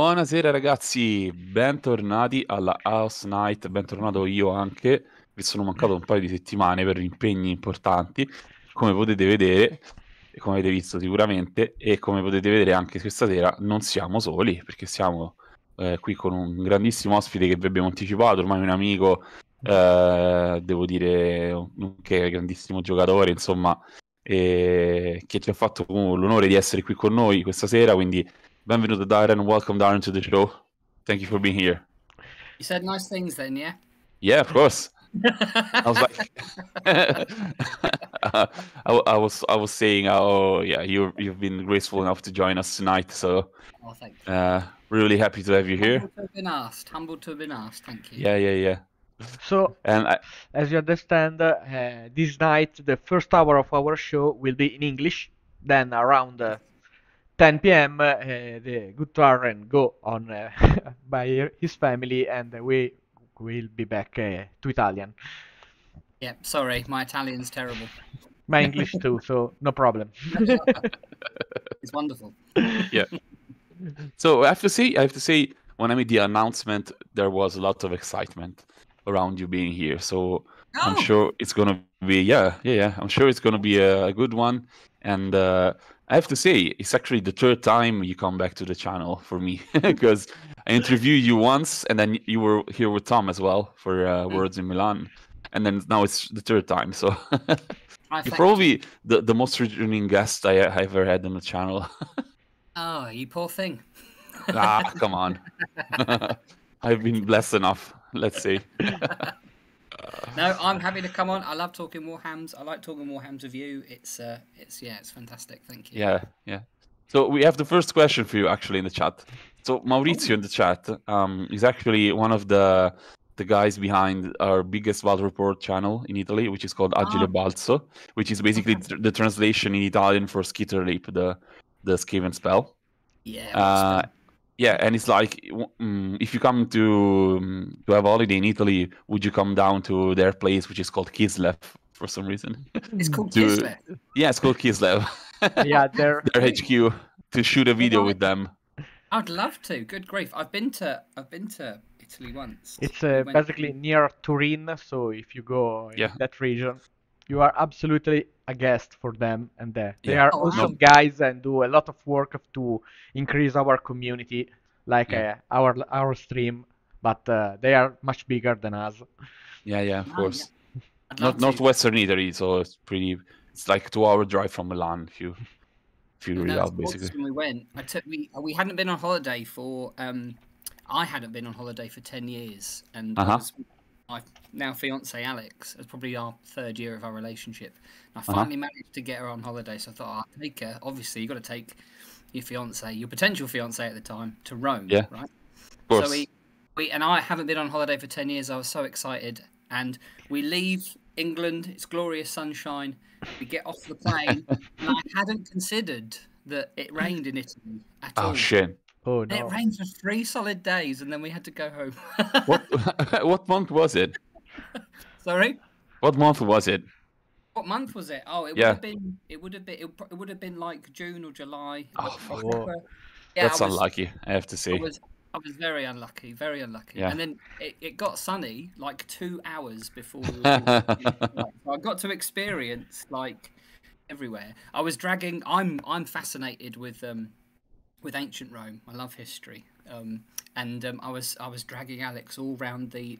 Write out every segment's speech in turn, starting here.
Buonasera ragazzi, bentornati alla AOS Night, bentornato io anche, vi sono mancato un paio di settimane per impegni importanti, come potete vedere, e come avete visto sicuramente, e come potete vedere anche questa sera non siamo soli, perché siamo qui con un grandissimo ospite che vi abbiamo anticipato, ormai un amico, devo dire, che è grandissimo giocatore, insomma, e che ci ha fatto l'onore di essere qui con noi questa sera, quindi benvenuto Darren, welcome Darren to the show. Thank you for being here. You said nice things then, yeah? Yeah, of course. I was like, I was saying, oh yeah, you've been graceful enough to join us tonight, so Oh, thank you. really happy to have you here. Humbled to have been asked. Humbled to have been asked. Thank you. Yeah. So, And as you understand, this night the first hour of our show will be in English. Then around 10 p.m., the good Darren go on by his family, and we will be back to Italian. Yeah, sorry, my Italian's terrible. My English too, so no problem. It's wonderful. Yeah. So I have to say, when I made the announcement, there was a lot of excitement around you being here. So I'm sure it's gonna be yeah. I'm sure it's gonna be a good one. And I have to say, it's actually the third time you come back to the channel for me because I interviewed you once, and then you were here with Tom as well for Words in Milan, and then now it's the third time. So you're probably the most returning guest I ever had on the channel. Oh, you poor thing. Come on. I've been blessed enough, let's say. No, I'm happy to come on. I love talking Warhams. I like talking Warhams with you. It's fantastic. Thank you. Yeah. So we have the first question for you actually in the chat. So Maurizio in the chat is actually one of the guys behind our biggest Val Report channel in Italy, which is called Agile Balzo, which is basically the translation in Italian for Skitter Leap, the Skaven spell. Yeah. Yeah, and it's like, if you come to have a holiday in Italy, would you come down to their place, which is called Kislev for some reason? It's called Kislev? Yeah, it's called Kislev. Yeah, their HQ, to shoot a video with them. I'd love to. Good grief! I've been to Italy once. It's basically near Turin, so if you go in that region, you are absolutely a guest for them, and they are awesome guys and do a lot of work to increase our community, like our stream, but they are much bigger than us. Yeah, of course. Northwestern Italy, so it's like 2-hour drive from Milan if you read out basically. When we went, we hadn't been on holiday for I hadn't been on holiday for 10 years, and my now fiance Alex, it's probably our third year of our relationship. I finally managed to get her on holiday, so I thought I'll take her. Obviously, you've got to take your potential fiance at the time, to Rome, right? Of course. So and I haven't been on holiday for 10 years. I was so excited, and we leave England. It's glorious sunshine. We get off the plane, and I hadn't considered that it rained in Italy at all. Oh shit. Oh, no. It rained for 3 solid days, and then we had to go home. What month was it? Sorry? What month was it? What month was it? Oh, it would have been like June or July. That's unlucky, I have to say. I was very unlucky. Yeah. And then it got sunny like 2 hours before. I got to experience like everywhere. I was dragging. I'm fascinated with ancient Rome. I love history, and I was dragging Alex all around the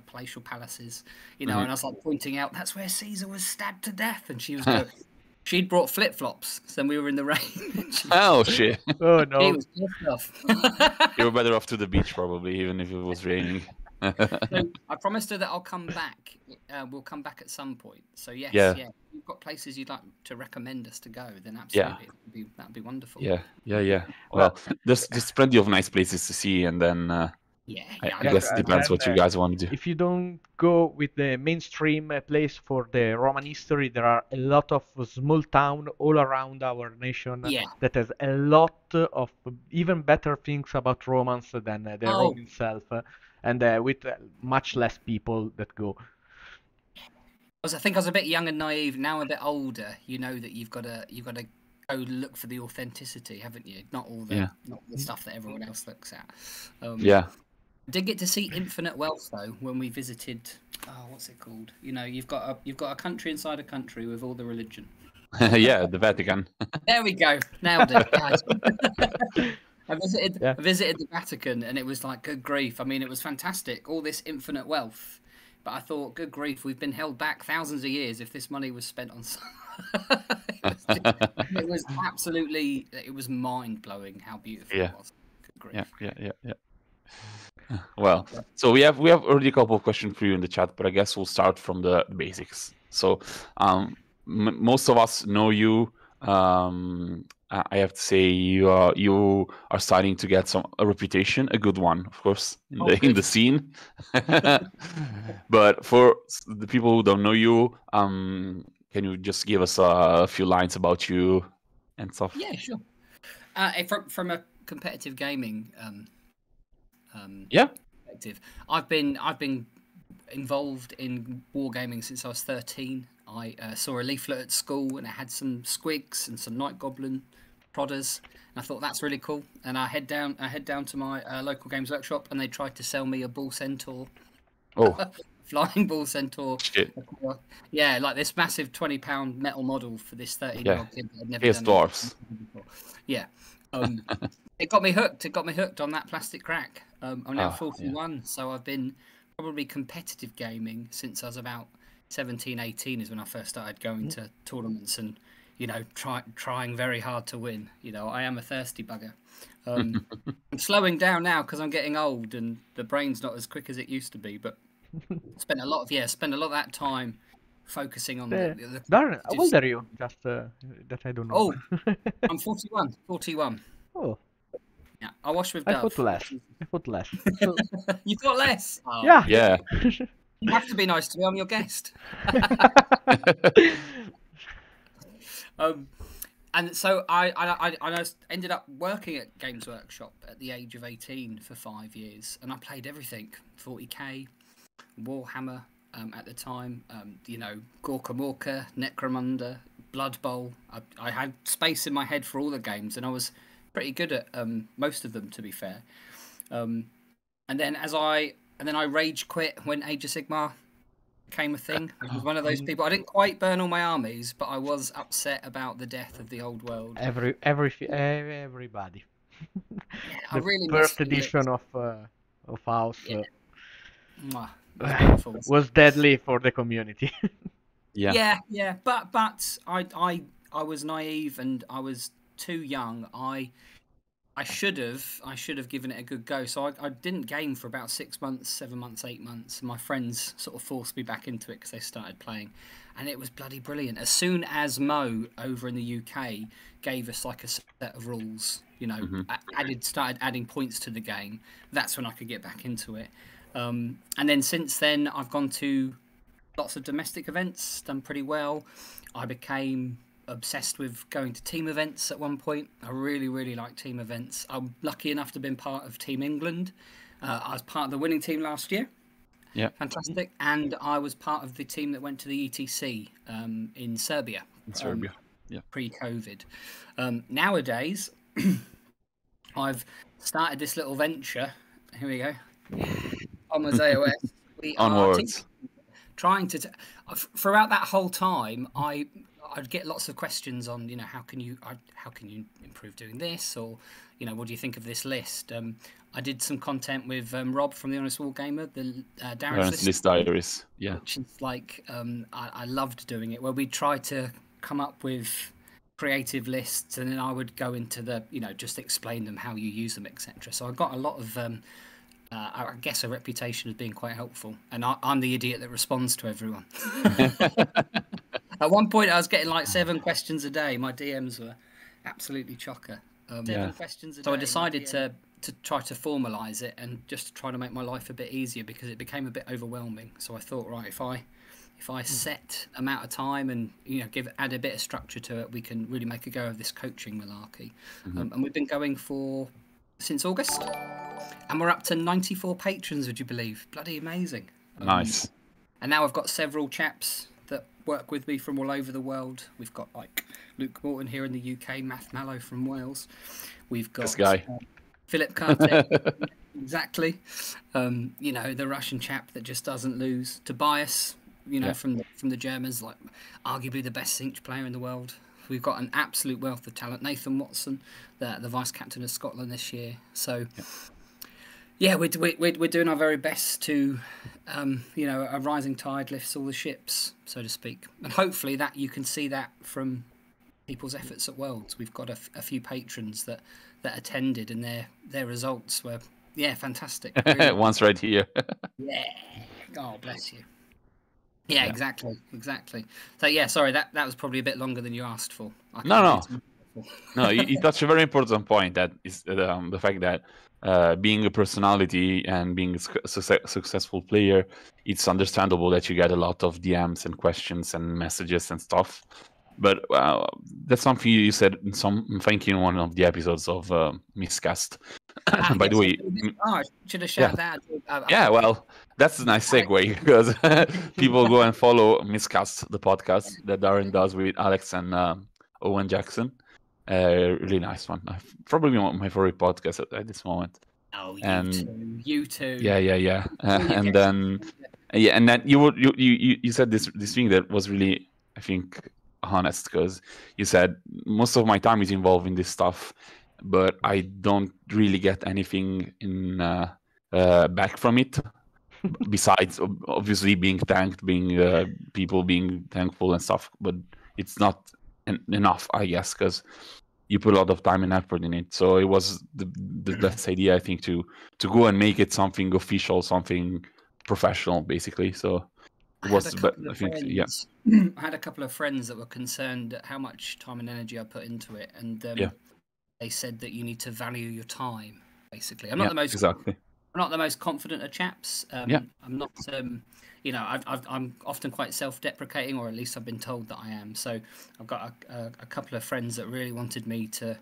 palatial palaces, and I was like pointing out that's where Caesar was stabbed to death, and she was going, she'd brought flip flops, and we were in the rain. Oh shit! Oh no! He was pissed off. You were better off to the beach probably, even if it was raining. So I promised her that I'll come back. We'll come back at some point. So yes, if you've got places you'd like to recommend us to go, then absolutely, that'd be wonderful. Yeah. Well, there's plenty of nice places to see, and then I guess it depends what you guys want to do. If you don't go with the mainstream place for the Roman history, there are a lot of small town all around our nation that has a lot of even better things about Romans than the Rome itself. And with much less people that go. I think I was a bit young and naive. Now I'm a bit older. You know that you've got to go look for the authenticity, haven't you? Not all the stuff that everyone else looks at. Yeah. I did get to see Infinite Wealth though when we visited. Oh, what's it called? You know, you've got a country inside a country with all the religion. Yeah, the Vatican. There we go. Nailed it. I visited the Vatican, and it was like, good grief. I mean, it was fantastic. All this infinite wealth. But I thought, good grief, we've been held back thousands of years if this money was spent on... it was absolutely... It was mind-blowing how beautiful it was. Good grief. Yeah. Well, so we have already a couple of questions for you in the chat, but I guess we'll start from the basics. So most of us know you. I have to say you are starting to get a reputation, a good one, of course, in the scene. But for the people who don't know you, can you just give us a few lines about you and stuff? Yeah, sure. From a competitive gaming perspective, I've been involved in wargaming since I was 13. I saw a leaflet at school and it had some squigs and some night goblin prodders, and I thought that's really cool. And I head down to my local games workshop, and they tried to sell me a bull centaur. Flying bull centaur. Shit. Yeah, like this massive £20 metal model for this 13-year-old kid that had never done dwarfs. Before. Yeah. It got me hooked. It got me hooked on that plastic crack. I'm now 41, so I've been probably competitive gaming since I was about 17, 18 is when I first started going to tournaments and, you know, trying very hard to win. You know, I am a thirsty bugger. I'm slowing down now because I'm getting old and the brain's not as quick as it used to be. But spent a lot of that time focusing on the Darren, how old are you? Just that I don't know. Oh, I'm 41. 41. Oh. Yeah, I wash with Dove. I thought less. So... You thought less? Oh. Yeah. You have to be nice to me. I'm your guest. And so I ended up working at Games Workshop at the age of 18 for 5 years, and I played everything: 40k, Warhammer at the time, you know, Gorka Morka, Necromunda, Blood Bowl. I had space in my head for all the games, and I was pretty good at most of them, to be fair. And then I rage quit when Age of Sigmar became a thing. I was one of those people. I didn't quite burn all my armies, but I was upset about the death of the old world. Everybody. Yeah, I really first edition of House was deadly for the community. Yeah. But I was naive and I was too young. I should have given it a good go. So I didn't game for about 6 months, 7 months, 8 months. My friends sort of forced me back into it because they started playing, and it was bloody brilliant. As soon as Mo over in the UK gave us like a set of rules, you know, started adding points to the game, that's when I could get back into it. And then since then, I've gone to lots of domestic events, done pretty well. I became obsessed with going to team events at one point. I really like team events. I'm lucky enough to have been part of Team England. I was part of the winning team last year. Yeah, fantastic. And I was part of the team that went to the ETC in Serbia. Pre-COVID. Nowadays, I've started this little venture. Here we go. On my AOS. We Onwards. Trying to throughout that whole time, I'd get lots of questions on, you know, how can you improve doing this, or, you know, what do you think of this list? I did some content with Rob from the Honest Wargamer, the Darren's List Diaries, yeah, which is like I loved doing it, where we'd try to come up with creative lists, and then I would go into the, you know, just explain them, how you use them, etc. So I got a lot of I guess a reputation as being quite helpful, and I'm the idiot that responds to everyone. At one point, I was getting like 7 questions a day. My DMs were absolutely chocker. 7 questions a day. So I decided to try to formalise it and just try to make my life a bit easier, because it became a bit overwhelming. So I thought, right, if I set amount of time and, you know, add a bit of structure to it, we can really make a go of this coaching malarkey. And we've been going since August, and we're up to 94 patrons. Would you believe? Bloody amazing. Nice. And now I've got several chaps that work with me from all over the world. We've got like Luke Morton here in the UK, Math Mallow from Wales. We've got This guy. Philip Kartek, exactly. You know, the Russian chap that just doesn't lose. Tobias, you know, from the Germans, like arguably the best Sinch player in the world. We've got an absolute wealth of talent. Nathan Watson, the vice captain of Scotland this year. So, yeah, we're doing our very best to, you know, a rising tide lifts all the ships, so to speak. And hopefully that you can see that from people's efforts at Worlds. We've got a few patrons that attended, and their results were, fantastic. Really. One's right here. Yeah. Oh, bless you. Yeah, exactly. So yeah, sorry, that was probably a bit longer than you asked for. No, you touched a very important point. That is the fact that being a personality and being a successful player, it's understandable that you get a lot of DMs and questions and messages and stuff. But that's something you said in one of the episodes of Miscast. By the way, I should have shared that. Yeah, well, that's a nice segue because people go and follow Miscast, the podcast that Darren does with Alex and Owen Jackson. Really nice one. Probably my favorite podcast at this moment. Oh, you too. Yeah. And then you said this thing that was really, I think, honest, because you said most of my time is involved in this stuff, but I don't really get anything in back from it, besides obviously being thanked, being people being thankful and stuff. But it's not enough, I guess, because you put a lot of time and effort in it. So it was the best idea, I think, to go and make it something official, something professional, basically. So it was, I think, I had a couple of friends that were concerned at how much time and energy I put into it, and they said that you need to value your time. Basically, I'm not the most confident of chaps. I'm not. You know, I'm often quite self-deprecating, or at least I've been told that I am. So I've got a couple of friends that really wanted me to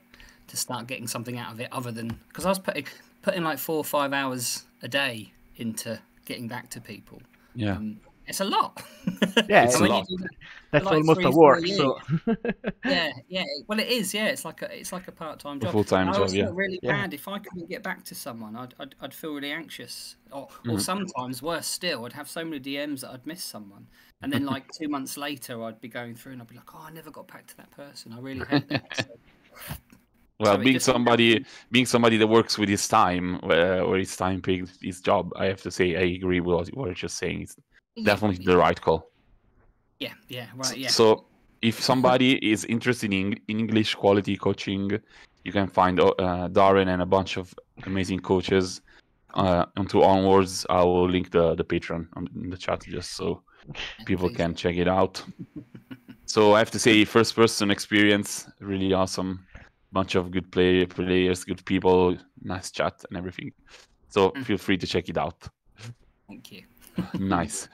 start getting something out of it, other than because I was putting like 4 or 5 hours a day into getting back to people. Yeah. It's a lot. Yeah, it's a lot. That's like almost a work. So yeah. Well, it is. Yeah, it's like a part-time job. Full-time job. I feel really bad if I couldn't get back to someone. I'd feel really anxious, or sometimes worse still, I'd have so many DMs that I'd miss someone, and then like 2 months later, I'd be going through and I'd be like, oh, I never got back to that person. I really hate that. So, well, being somebody that works with his time, or his time picks his job, I have to say I agree with what you're just saying. It's definitely the right call. Yeah, right. Yeah. So if somebody is interested in English quality coaching, you can find Darren and a bunch of amazing coaches onto Onwards. I will link the Patreon in the chat just so people can check it out. So I have to say, first person experience, really awesome. Bunch of good players, good people, nice chat and everything. So feel free to check it out. Thank you. Nice.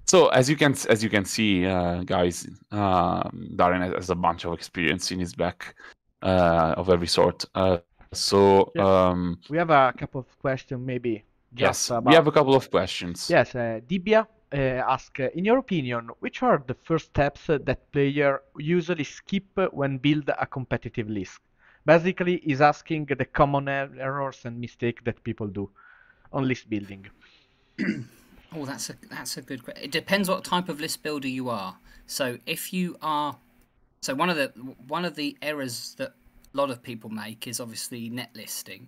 So as you can see, guys, Darren has a bunch of experience in his back of every sort. We have a couple of questions, maybe. Yes, we have a couple of questions. Yes, Dibia asks, in your opinion, which are the first steps that player usually skip when build a competitive list? Basically, he's asking the common errors and mistakes that people do on list building. Oh, that's a good question. It depends what type of list builder you are. So if you are, one of the errors that a lot of people make is obviously net listing.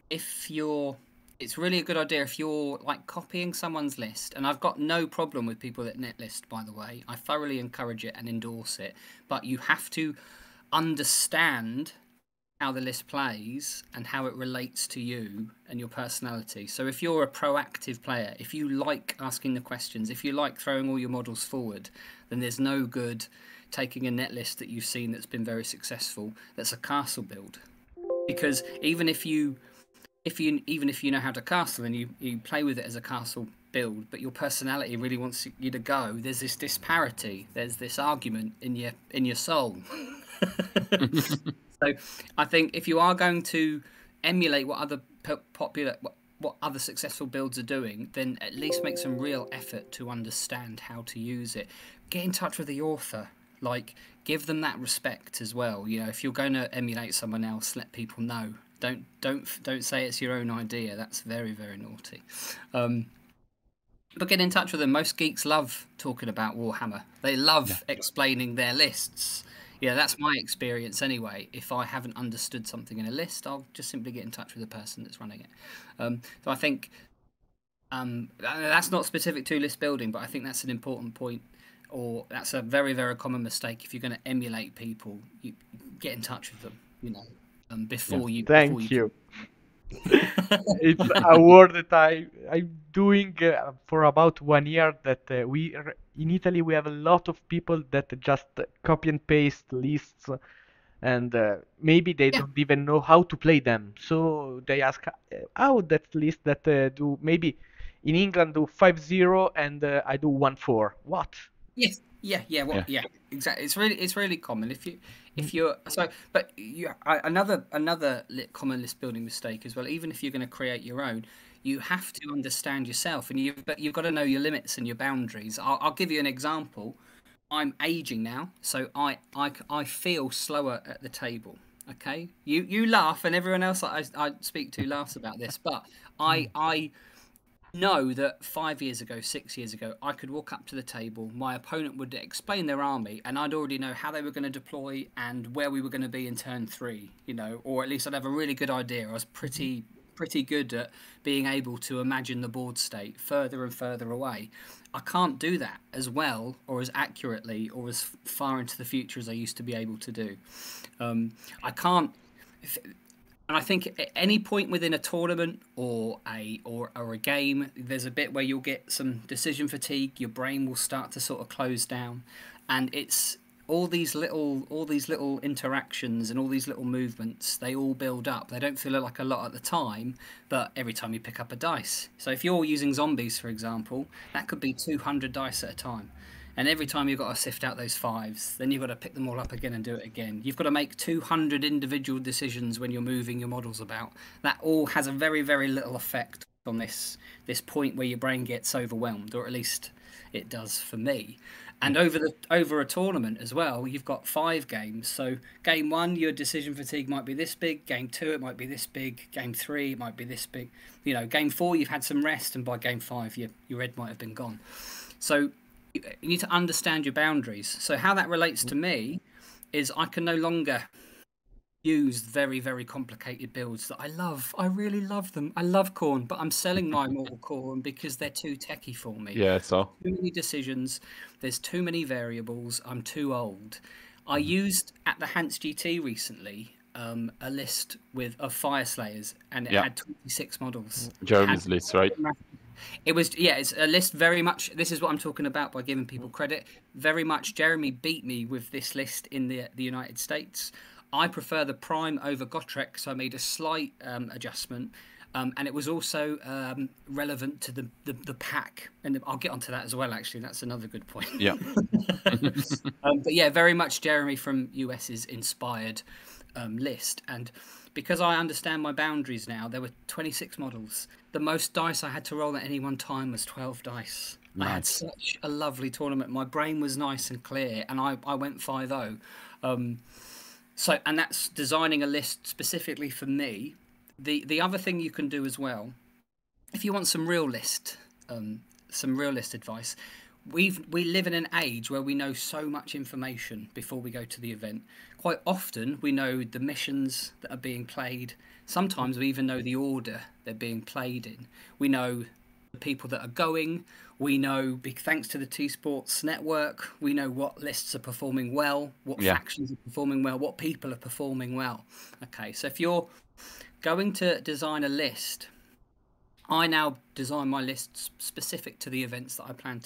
It's really a good idea if you're like copying someone's list, and I've got no problem with people that net list, by the way. I thoroughly encourage it and endorse it, but you have to understand how the list plays and how it relates to you and your personality. So if you're a proactive player, if you like asking the questions, if you like throwing all your models forward, then there's no good taking a net list that you've seen that's been very successful that's a castle build. Because even if you know how to castle and you play with it as a castle build, but your personality really wants you to go, there's this disparity, there's this argument in your soul. So I think if you are going to emulate what other what other successful builds are doing, then at least make some real effort to understand how to use it. Get in touch with the author, like give them that respect as well. You know, if you're going to emulate someone else, let people know. Don't say it's your own idea. That's very, very naughty. But get in touch with them. Most geeks love talking about Warhammer. They love explaining their lists. Yeah, that's my experience anyway. If I haven't understood something in a list, I'll just simply get in touch with the person that's running it. So I think that's not specific to list building, but I think that's an important point, or that's a very, very common mistake. If you're going to emulate people, you get in touch with them, you know, before you. Thank you. It's a word that I'm doing for about 1 year. That in Italy we have a lot of people that just copy and paste lists, and maybe they don't even know how to play them. So they ask how that list that do maybe in England do 5-0 and I do 1-4. What? Yes. Yeah, exactly. It's really common if you're so. But another common list building mistake as well. Even if you're going to create your own, you have to understand yourself, and you've got to know your limits and your boundaries. I'll give you an example. I'm aging now, so I feel slower at the table. Okay, you laugh, and everyone else I speak to laughs about this, but I know that 5 years ago, 6 years ago, I could walk up to the table, my opponent would explain their army, and I'd already know how they were going to deploy and where we were going to be in turn 3, you know, or at least I'd have a really good idea. I was pretty good at being able to imagine the board state further and further away. I can't do that as well or as accurately or as far into the future as I used to be able to do. I can't... And I think at any point within a tournament or a game, there's a bit where you'll get some decision fatigue. Your brain will start to sort of close down, and it's all these little interactions and all these little movements. They all build up. They don't feel like a lot at the time, but every time you pick up a dice. So if you're using zombies, for example, that could be 200 dice at a time. And every time you've got to sift out those 5s, then you've got to pick them all up again and do it again. You've got to make 200 individual decisions when you're moving your models about. That all has a very, very little effect on this point where your brain gets overwhelmed, or at least it does for me. And over a tournament as well, you've got 5 games. So game 1, your decision fatigue might be this big. Game 2, it might be this big. Game 3, it might be this big. You know, game 4, you've had some rest, and by game 5, your red might have been gone. So you need to understand your boundaries. So how that relates to me is I can no longer use very, very complicated builds that I love. I really love them. I love Khorne, but I'm selling my Immortal Khorne because they're too techie for me. Yeah, so too many decisions. There's too many variables. I'm too old. I used at the Hans GT recently a list of Fire Slayers, and it had 26 models. Jeremy's list, right? It was, it's a list very much, this is what I'm talking about by giving people credit. Very much Jeremy beat me with this list in the United States. I prefer the Prime over Gotrek, so I made a slight adjustment. And it was also relevant to the pack. And I'll get onto that as well, actually. That's another good point. Yeah. But yeah, very much Jeremy from US's inspired list. And because I understand my boundaries now, there were 26 models. The most dice I had to roll at any one time was 12 dice. Nice. I had such a lovely tournament. My brain was nice and clear, and I went 5-0. So, and that's designing a list specifically for me. The other thing you can do as well, if you want some real list advice, we live in an age where we know so much information before we go to the event. Quite often we know the missions that are being played. Sometimes we even know the order they're being played in. We know the people that are going. We know, thanks to the T-Sports network, we know what lists are performing well, what factions are performing well, what people are performing well. Okay, so if you're going to design a list, I now design my lists specific to the events that I plan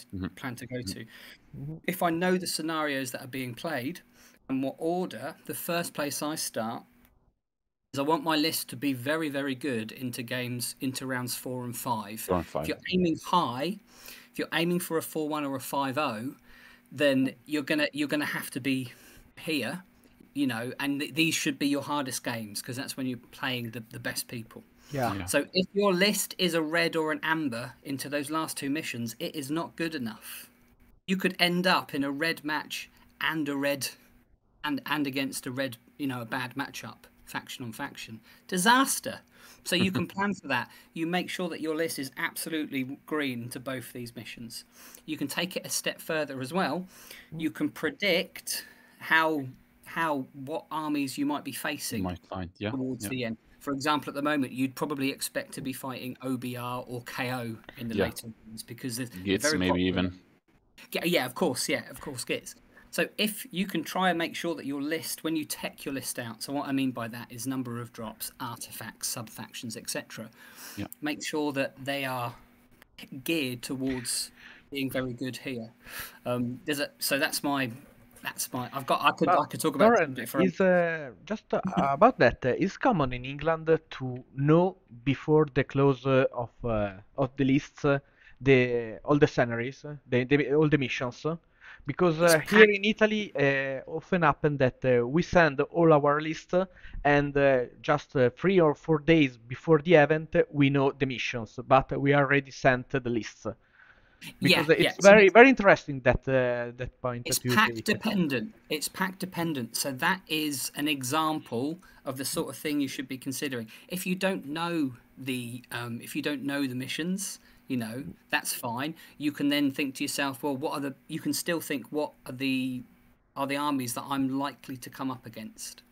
to go to. If I know the scenarios that are being played and what order, the first place I start is I want my list to be very, very good into rounds 4 and 5. If you're aiming high, if you're aiming for a 4-1 or a 5-0, then you're gonna have to be here, you know, and these should be your hardest games because that's when you're playing the best people. Yeah. So if your list is a red or an amber into those last 2 missions, it is not good enough. You could end up in a red match and a red and against a red, a bad matchup, faction on faction. Disaster. So you can plan for that. You make sure that your list is absolutely green to both these missions. You can take it a step further as well. You can predict what armies you might be facing towards the end. For example, at the moment, you'd probably expect to be fighting OBR or KO in the later ones because there's Gits maybe even. Yeah, of course, Gits. So if you can try and make sure that your list, when you tech your list out, so what I mean by that is number of drops, artifacts, sub-factions, etc. Make sure that they are geared towards being very good here. So that's my. I could talk about Darren, is just about that. It's common in England to know before the close of the lists all the scenarios, all the missions. Because here in Italy, often happen that we send all our list, and just 3 or 4 days before the event, we know the missions, but we already sent the lists. Because it's very very interesting that point. It's pack dependent. It's pack dependent. So that is an example of the sort of thing you should be considering. If you don't know the missions, that's fine. You can then think to yourself, well, you can still think, what are the armies that I'm likely to come up against?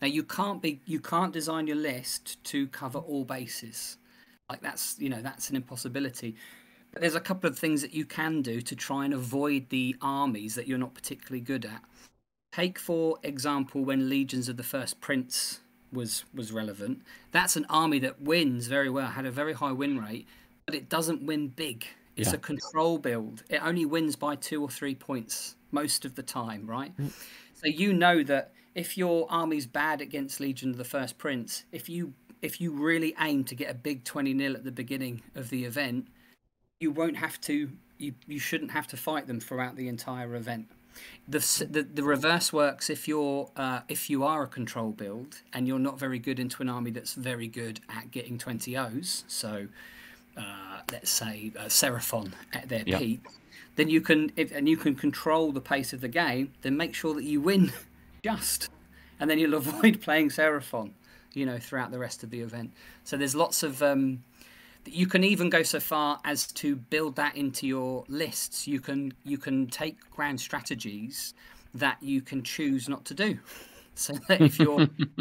Now you can't design your list to cover all bases. Like that's an impossibility. But there's a couple of things that you can do to try and avoid the armies that you're not particularly good at. Take, for example, when Legions of the First Prince was relevant. That's an army that wins very well, had a very high win rate, but it doesn't win big. It's a control build. It only wins by 2 or 3 points most of the time, right? So you know that if your army's bad against Legion of the First Prince, if you really aim to get a big 20-0 at the beginning of the event, you won't have to. You shouldn't have to fight them throughout the entire event. The reverse works if you are a control build and you're not very good into an army that's very good at getting 20-0s. So let's say Seraphon at their peak, then you can control the pace of the game. Then make sure that you win and then you'll avoid playing Seraphon, throughout the rest of the event. So there's lots of. You can even go so far as to build that into your lists. You can take grand strategies that you can choose not to do. So that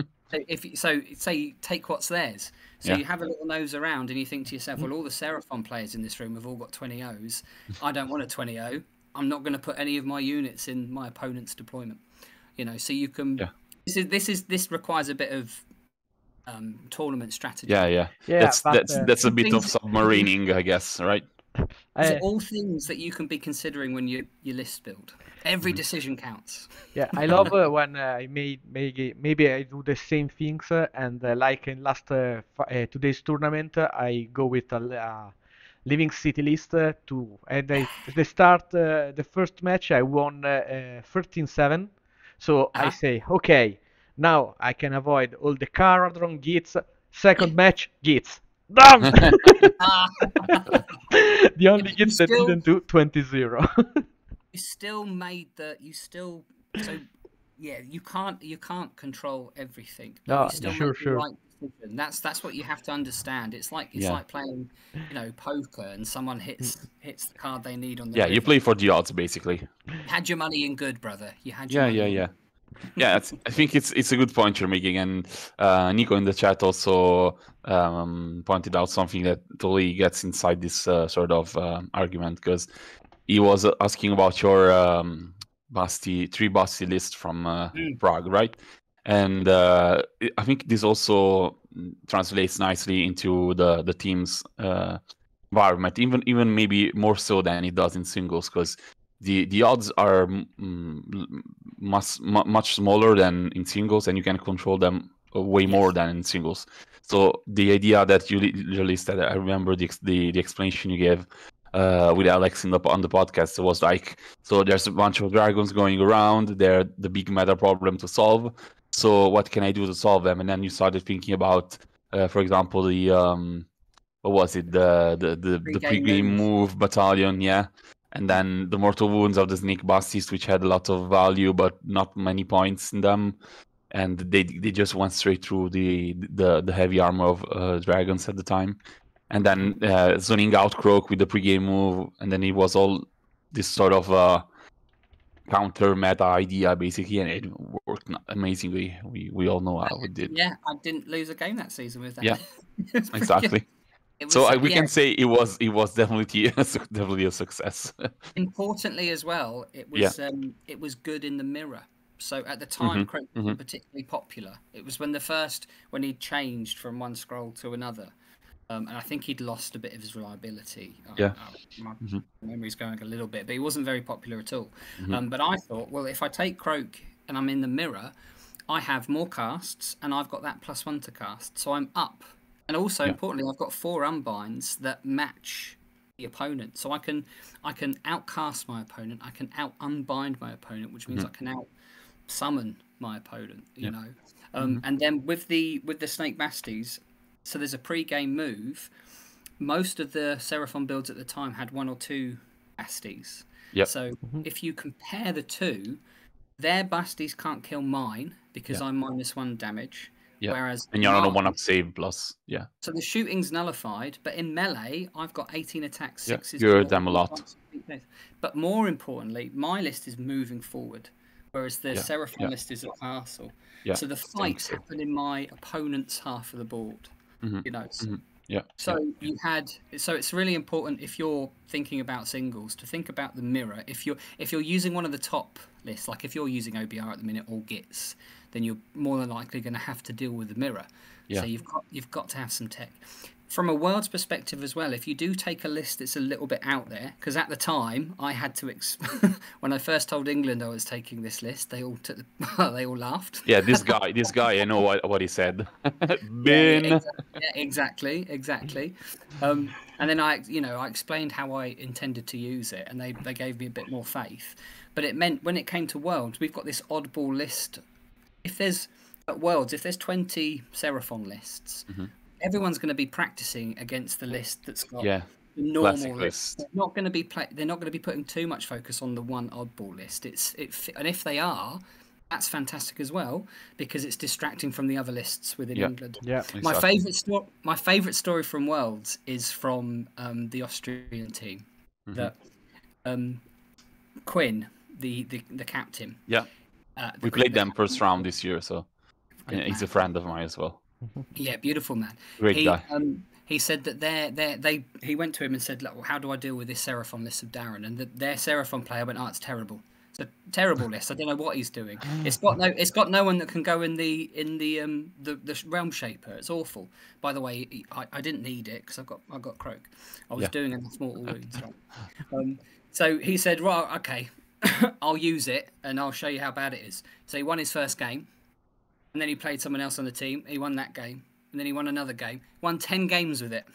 say take what's theirs. So you have a little nose around and you think to yourself, well, all the Seraphon players in this room have all got 20-0s. I don't want a 20-0. I'm not going to put any of my units in my opponent's deployment. So you can. Yeah. This requires a bit of tournament strategy. That's a bit of submarining, I guess, right? These are all things that you can be considering when you list build. Every decision counts. Yeah, I love when I maybe I do the same things, and like in last today's tournament, I go with a Living City list and they start the first match. I won 13-7, so I say, okay, now I can avoid all the Caradron Gits. Second match, Gits. Done! The only Gits that didn't do 20-0. You can't control everything. No, you still sure. Right decision. That's what you have to understand. It's like playing, poker, and someone hits the card they need on the river. You play for the odds basically. You had your money in good, brother. You had your money. I think it's a good point you're making, and Nico in the chat also pointed out something that totally gets inside this sort of argument, because he was asking about your three Basti list from Prague, right? And I think this also translates nicely into the team's environment, even maybe more so than it does in singles, because the odds are much smaller than in singles, and you can control them way more than in singles. So the idea that you listed, I remember the explanation you gave with Alex on the podcast was like, so there's a bunch of dragons going around, they're the big meta problem to solve. So what can I do to solve them? And then you started thinking about For example, the what was it? The pre-game move battalion, yeah. And then the mortal wounds of the snake basties, which had a lot of value but not many points in them. And they just went straight through the heavy armor of dragons at the time. And then zoning out Croak with the pre-game move, and then it was all this sort of counter meta idea basically, and it worked amazingly. We all know how it did. Yeah, I didn't lose a game that season with that. Yeah, exactly. So we can say it was definitely definitely a success. Importantly as well, it was good in the mirror. So at the time, Croak wasn't particularly popular. It was when he changed from one scroll to another. And I think he'd lost a bit of his reliability. My memory's going a little bit, but he wasn't very popular at all. But I thought, well, if I take Croak and I'm in the mirror, I have more casts, and I've got that +1 to cast, so I'm up. And also, importantly, I've got 4 unbinds that match the opponent, so I can outcast my opponent, I can out-unbind my opponent, which means I can out-summon my opponent. You know, and then with the Snake Basties. So there's a pre-game move. Most of the Seraphon builds at the time had 1 or 2 Basties. Yep. So if you compare the two, their Basties can't kill mine because I'm -1 damage. Yeah. Whereas and you're on a 1-up save plus. Yeah. So the shooting's nullified, but in melee, I've got 18 attacks, 6 is... You hurt them a lot. But more importantly, my list is moving forward, whereas the Seraphon list is at castle. So the fights happen in my opponent's half of the board. You know, so it's really important if you're thinking about singles to think about the mirror. If you're using one of the top lists, like if you're using OBR at the minute or Gits, then you're more than likely going to have to deal with the mirror. So you've got to have some tech. From a world's perspective as well, if you do take a list that's a little bit out there, because at the time I had to when I first told England I was taking this list, they all they all laughed. Yeah, this guy, I know what he said. Bin. Exactly. And then I explained how I intended to use it, and they gave me a bit more faith. But it meant when it came to Worlds, we've got this oddball list. At Worlds, if there's 20 Seraphon lists. Everyone's going to be practicing against the list that's got the normal list. They're not going to be putting too much focus on the one oddball list. And if they are, that's fantastic as well because it's distracting from the other lists within England. Yeah, exactly. My favourite story from Worlds is from the Austrian team. That Quinn, the captain. Yeah, we played them first round this year, so he's a friend of mine as well. Yeah, beautiful man. Great guy. He said that he went to him and said, "Look, well, how do I deal with this Seraphon list of Darren?" And their Seraphon player went, "Oh, it's terrible. It's a terrible list. I don't know what he's doing. It's got no one that can go in the realm shaper. It's awful. By the way, I didn't need it because I got Croak. I was doing enough mortal wounds. Right? So he said, "Right, okay, I'll use it and I'll show you how bad it is." So he won his first game. And then he played someone else on the team. He won that game. And then he won another game. Won 10 games with it.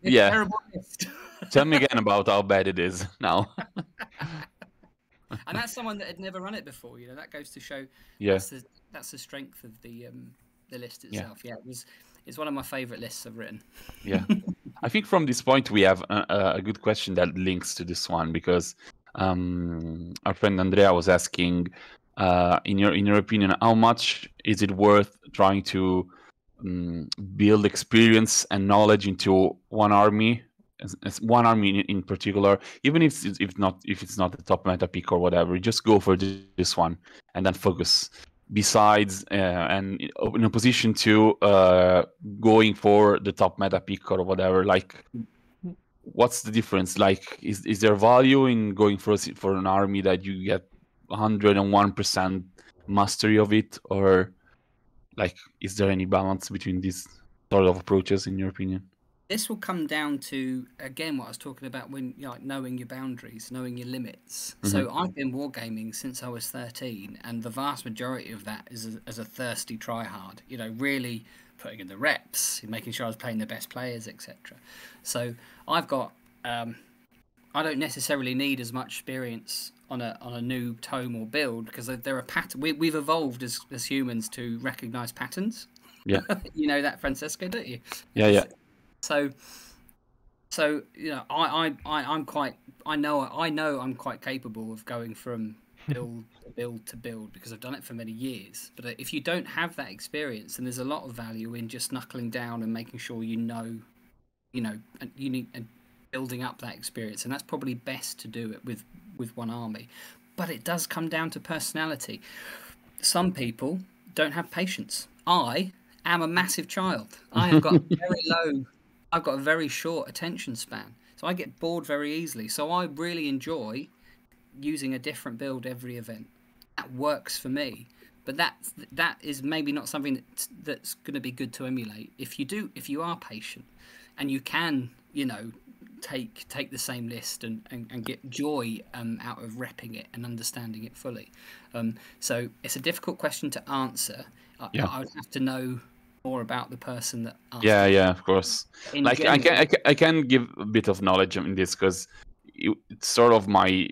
Yeah. Terrible list. Tell me again about how bad it is now. And that's someone that had never run it before. You know, that goes to show that's the strength of the list itself. Yeah, it's one of my favourite lists I've written. Yeah. I think from this point we have a good question that links to this one because our friend Andrea was asking, in your opinion, how much is it worth trying to build experience and knowledge into one army, one army in particular, even if it's not the top meta pick or whatever, just go for this one and then focus. Besides, and in a position to going for the top meta pick or whatever, like, what's the difference? Like, is there value in going for an army that you get 101% mastery of it, or like, is there any balance between these sort of approaches in your opinion? This will come down to, again, what I was talking about when, knowing your boundaries, knowing your limits. So I've been wargaming since I was 13, and the vast majority of that is as a thirsty tryhard, really putting in the reps, making sure I was playing the best players, etc. So I've got, I don't necessarily need as much experience on a new tome or build because there are patterns. We've evolved as humans to recognize patterns. Yeah. You know that, Francesco, don't you? Yeah, yeah. So you know, I'm quite. I know I'm quite capable of going from build to build because I've done it for many years. But if you don't have that experience, then there's a lot of value in just knuckling down and making sure you know, and you need and building up that experience. And that's probably best to do it with one army. But it does come down to personality. Some people don't have patience. I am a massive child. I have got I've got a very short attention span. So I get bored very easily. So I really enjoy using a different build every event. That works for me. But that is maybe not something that's going to be good to emulate. If you are patient and you can, take the same list and get joy out of repping it and understanding it fully. So it's a difficult question to answer. I would have to know more about the person that asked. Yeah, of course. Like general, I can give a bit of knowledge in this because it's sort of my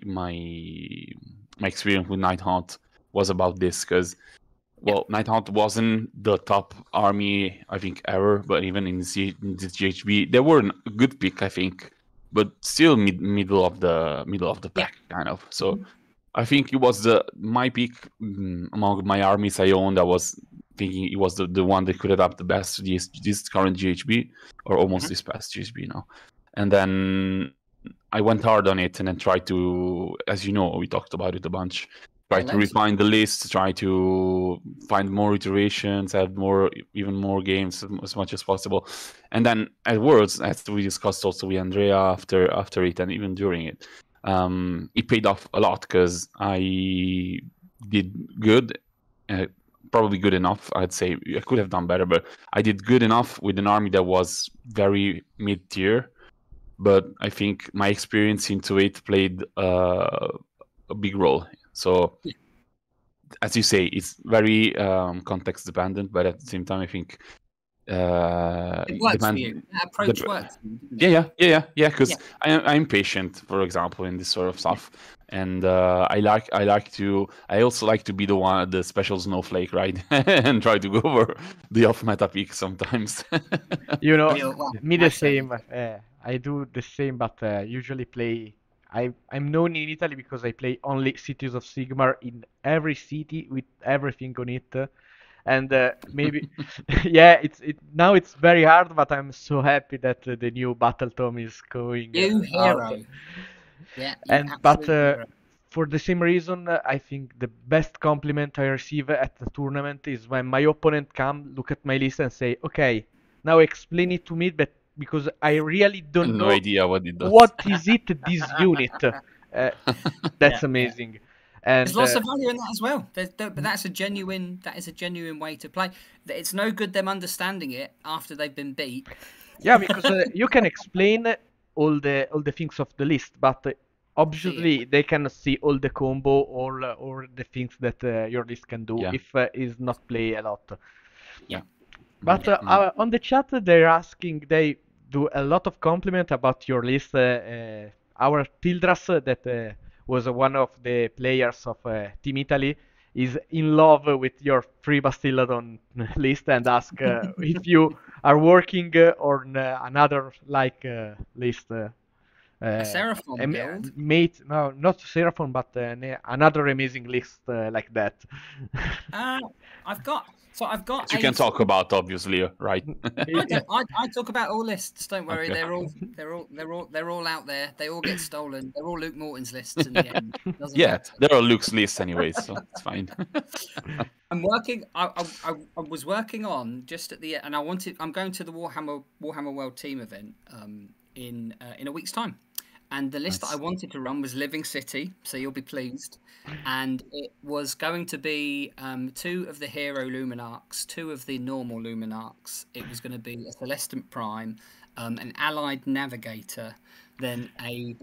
experience with Nighthaunt was about this because Nighthaunt wasn't the top army I think ever, but even in this GHB they were a good pick I think, but still middle of the pack kind of. So I think it was my pick among my armies I owned. I was thinking it was the one that could adapt the best to this current GHB or almost this past GHB now. And then I went hard on it and then tried to, as you know, we talked about it a bunch, try to refine the list, try to find more iterations, add even more games as much as possible. And then at Worlds, as we discussed also with Andrea after it and even during it, it paid off a lot because I did good, probably good enough. I'd say I could have done better, but I did good enough with an army that was very mid-tier. But I think my experience into it played a big role. So, as you say, it's very context dependent, but at the same time, I think it works for you. That approach works for you, yeah. Because I'm patient, for example, in this sort of stuff, and I also like to be the special snowflake, right? And try to go over the off meta pick sometimes. Me the same. I do the same, but usually play. I'm known in Italy because I play only Cities of Sigmar in every city with everything on it. And maybe now it's very hard, but I'm so happy that the new Battle Tome is going out. But for the same reason, I think the best compliment I receive at the tournament is when my opponent come look at my list and say, "Okay, now explain it to me, but because I really don't know idea what it does. What is it this unit?" That's amazing. And there's lots of value in that as well. But that is a genuine way to play. It's no good them understanding it after they've been beat. Yeah, because you can explain all the things of the list, but obviously they cannot see all the combo or the things that your list can do if is not play a lot. Yeah. But on the chat they do a lot of compliment about your list. Our Tildras that was one of the players of Team Italy is in love with your free Bastilladon list and ask if you are working on another list. A Seraphon build? No, not Seraphon, but another amazing list like that. I've got. You can talk about, obviously, right? I talk about all lists. Don't worry, okay. They're all out there. They all get stolen. They're all Luke Morton's lists in the end. They're all Luke's lists anyways, so it's fine. I'm working. I was working on just at the end, and I'm going to the Warhammer World Team event in a week's time. And the list that I wanted to run was Living City, so you'll be pleased. And it was going to be 2 of the Hero Luminarchs, 2 of the normal Luminarchs. It was going to be a Celestant Prime, an Allied Navigator, then a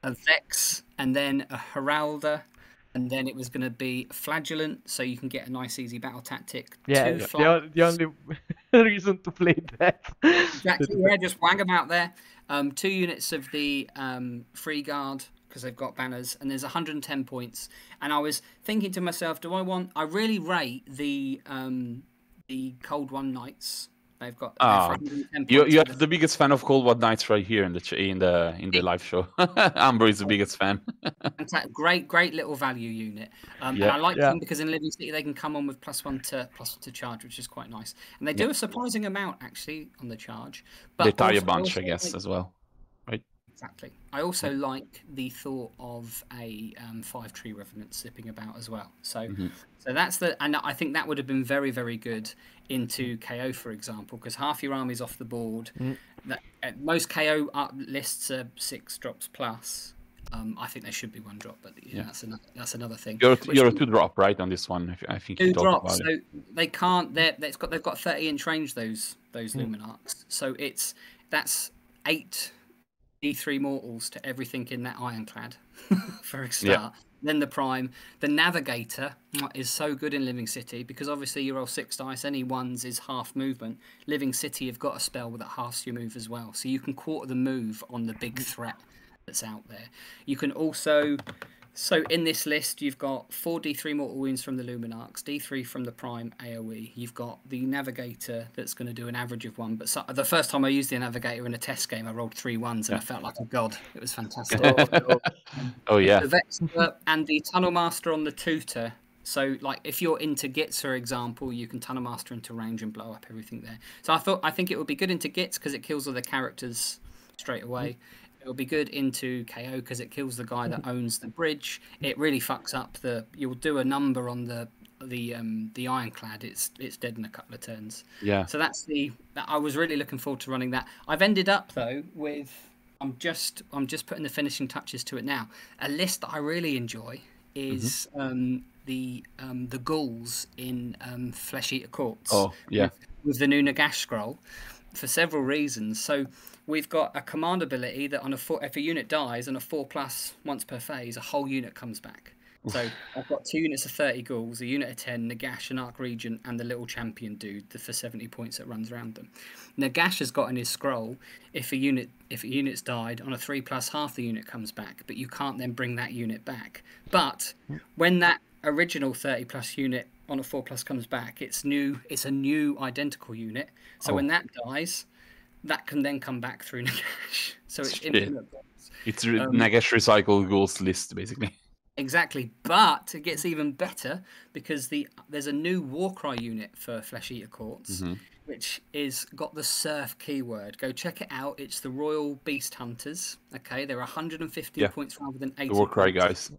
Vex, and then a Heralder. And then it was going to be Flagellant, so you can get a nice, easy battle tactic. Yeah, the only reason to play that. Exactly, yeah, just wang them out there. 2 units of the Free Guard, because they've got banners, and there's 110 points. And I was thinking to myself, I really rate the the Cold One Knights. They've got Ah, 110 you points are with the biggest fan of Cold War Knights right here in the live show. Amber is the biggest fan. Great little value unit. And Yeah. I like them because in Living City they can come on with +1 to charge, which is quite nice. And they do a surprising amount actually on the charge. But They tie a also, bunch, I guess, as well. Right? Exactly. I also like the thought of a 5-tree revenant zipping about as well. So so that's and I think that would have been very, very good into KO, for example, because half your army's off the board. Most KO lists are 6 drops plus. I think they should be 1 drop, but that's another thing. You're a 2-drop, right, on this one? I think 2 you talked drops, about it. so they can't. They've got 30-inch range. Those Luminarchs. So that's 8 D3 mortals to everything in that ironclad for a start. Then the prime. The navigator is so good in Living City because obviously you roll 6 dice. Any ones is half movement. Living City, you've got a spell that halves your move as well, so you can quarter the move on the big threat that's out there. You can also. So in this list, you've got 4 D3 mortal wounds from the Luminarchs, D3 from the Prime AoE. You've got the Navigator that's going to do an average of 1. But the first time I used the Navigator in a test game, I rolled 3 1s and I felt like a god. It was fantastic. Oh yeah. The Vexter and the Tunnel Master on the Tutor. So like if you're into Gits, for example, you can Tunnel Master into range and blow up everything there. So I think it would be good into Gits because it kills all the characters straight away. It'll be good into KO because it kills the guy that owns the bridge. It really fucks up you'll do a number on the ironclad. It's dead in a couple of turns. Yeah. So I was really looking forward to running that. I've ended up though with I'm just putting the finishing touches to it now. A list that I really enjoy is the ghouls in Flesh Eater Courts. Oh yeah. With the new Nagash scroll for several reasons. So we've got a command ability that if a unit dies on a 4+ once per phase, a whole unit comes back. So I've got 2 units of 30 ghouls, a unit of 10, Nagash, an Arc Regent, and the little champion dude for 70 points that runs around them. Nagash has got in his scroll, if a unit's died on a 3+, half the unit comes back, but you can't then bring that unit back. But when that original 30+ unit on a 4+ comes back, it's a new identical unit. So when that dies, that can then come back through Nagash. So it's infinite points. It's Nagash recycled ghouls list, basically. Exactly, but it gets even better because there's a new Warcry unit for Flesh Eater Courts, which is got the Surf keyword. Go check it out. It's the Royal Beast Hunters. Okay, they're 115 points rather than 80. The Warcry points. guys.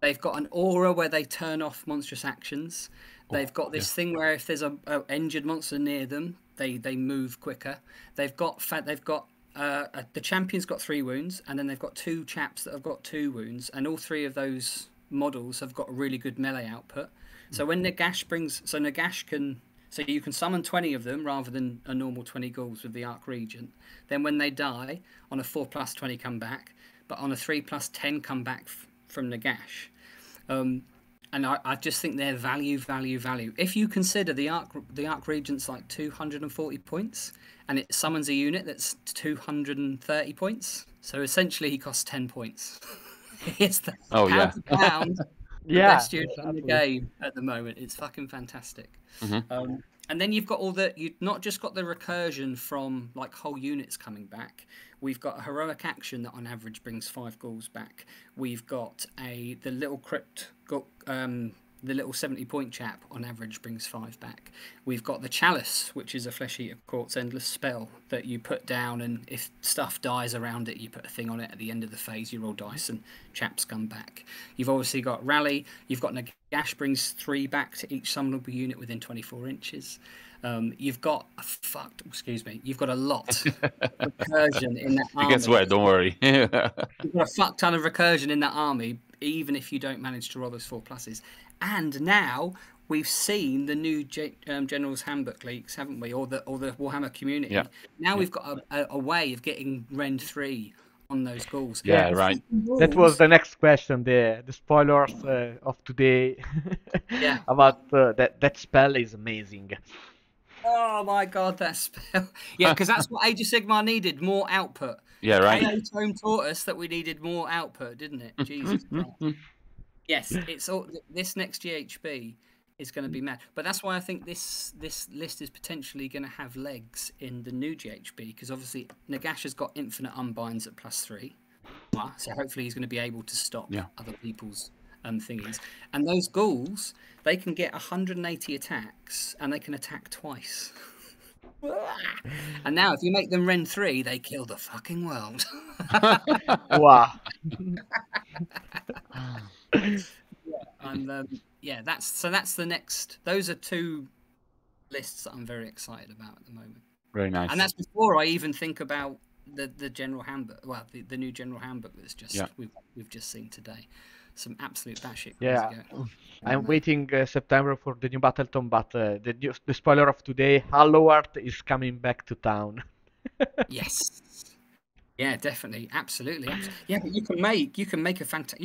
They've got an aura where they turn off monstrous actions. They've got this thing where if there's a injured monster near them, they move quicker. They've got the champion's got 3 wounds, and then they've got 2 chaps that have got 2 wounds, and all 3 of those models have got a really good melee output. So when Nagash you can summon 20 of them rather than a normal 20 ghouls with the Arc Regent. Then when they die, on a 4+ 20 come back, but on a 3+ 10 come back from Nagash. And I just think they're value. If you consider the Arc Regent's like 240 points, and it summons a unit that's 230 points, so essentially he costs 10 points. It's the pound the best unit in the game at the moment. It's fucking fantastic. And then you've got you've not just got the recursion from like whole units coming back. We've got a heroic action that on average brings 5 ghouls back. We've got the little crypt, the little 70-point chap on average brings 5 back. We've got the Chalice, which is a Flesh Eater Court's endless spell that you put down, and if stuff dies around it, you put a thing on it. At the end of the phase, you roll dice and chaps come back. You've obviously got Rally. You've got Nagash brings 3 back to each summonable unit within 24 inches. You've got you've got a lot of recursion in that army. You guess what? Don't worry. You've got a fuck ton of recursion in that army, even if you don't manage to roll those 4+. And now we've seen the new General's Handbook leaks, haven't we? Or the Warhammer community. Yeah. Now we've got a way of getting Rend 3 on those ghouls. Yeah, right. That was the next question. The spoilers of today. About that spell is amazing. Oh my god, that spell! Yeah, because that's what Age of Sigmar needed, more output. Yeah, right. AO Tome taught us that we needed more output, didn't it? Jesus Christ. Yes, it's all this next GHB is going to be mad. But that's why I think this list is potentially going to have legs in the new GHB, because obviously Nagash has got infinite unbinds at +3. So hopefully he's going to be able to stop other people's thingies. And those ghouls, they can get 180 attacks and they can attack twice. And now if you make them Ren 3, they kill the fucking world. Wow. That's the next. Those are two lists that I'm very excited about at the moment. Very nice. And that's before I even think about the general handbook. Well, the new general handbook that's just we've just seen today. Some absolute batshit. Yeah, I'm waiting September for the new Battleton, but the spoiler of today, Hallowart is coming back to town. Yes. Yeah, definitely, absolutely. Yeah, but you can make fantastic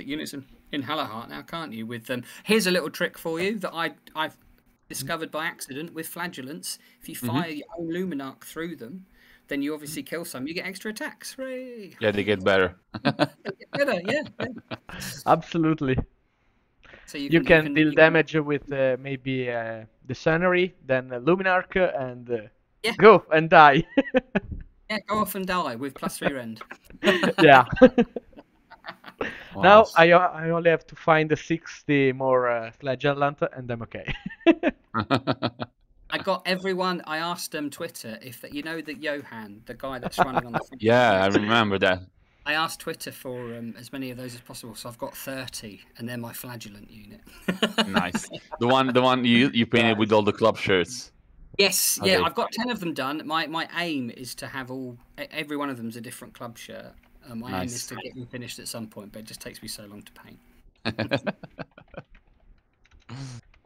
units in Hallowart now, can't you? With here's a little trick for you that I've discovered by accident with flagellants. If you fire your own Luminarch through them, then you obviously kill some. You get extra attacks. Hooray! Yeah, they get better. They get better, yeah. Absolutely. So you can deal damage with maybe the Scenery, then Luminarch, and go and die. Yeah, go off and die with +3 rend. Yeah. Wow. Now I only have to find 60 more flagellant, and I'm okay. I got everyone. I asked them Twitter if that, that Johan, the guy that's running on the. Yeah, I remember that. I asked Twitter for as many of those as possible, so I've got 30, and they're my flagellant unit. Nice. The one you painted with all the club shirts. Yes, okay. Yeah, I've got 10 of them done. My aim is to have every one of them's a different club shirt. My aim is to get them finished at some point, but it just takes me so long to paint.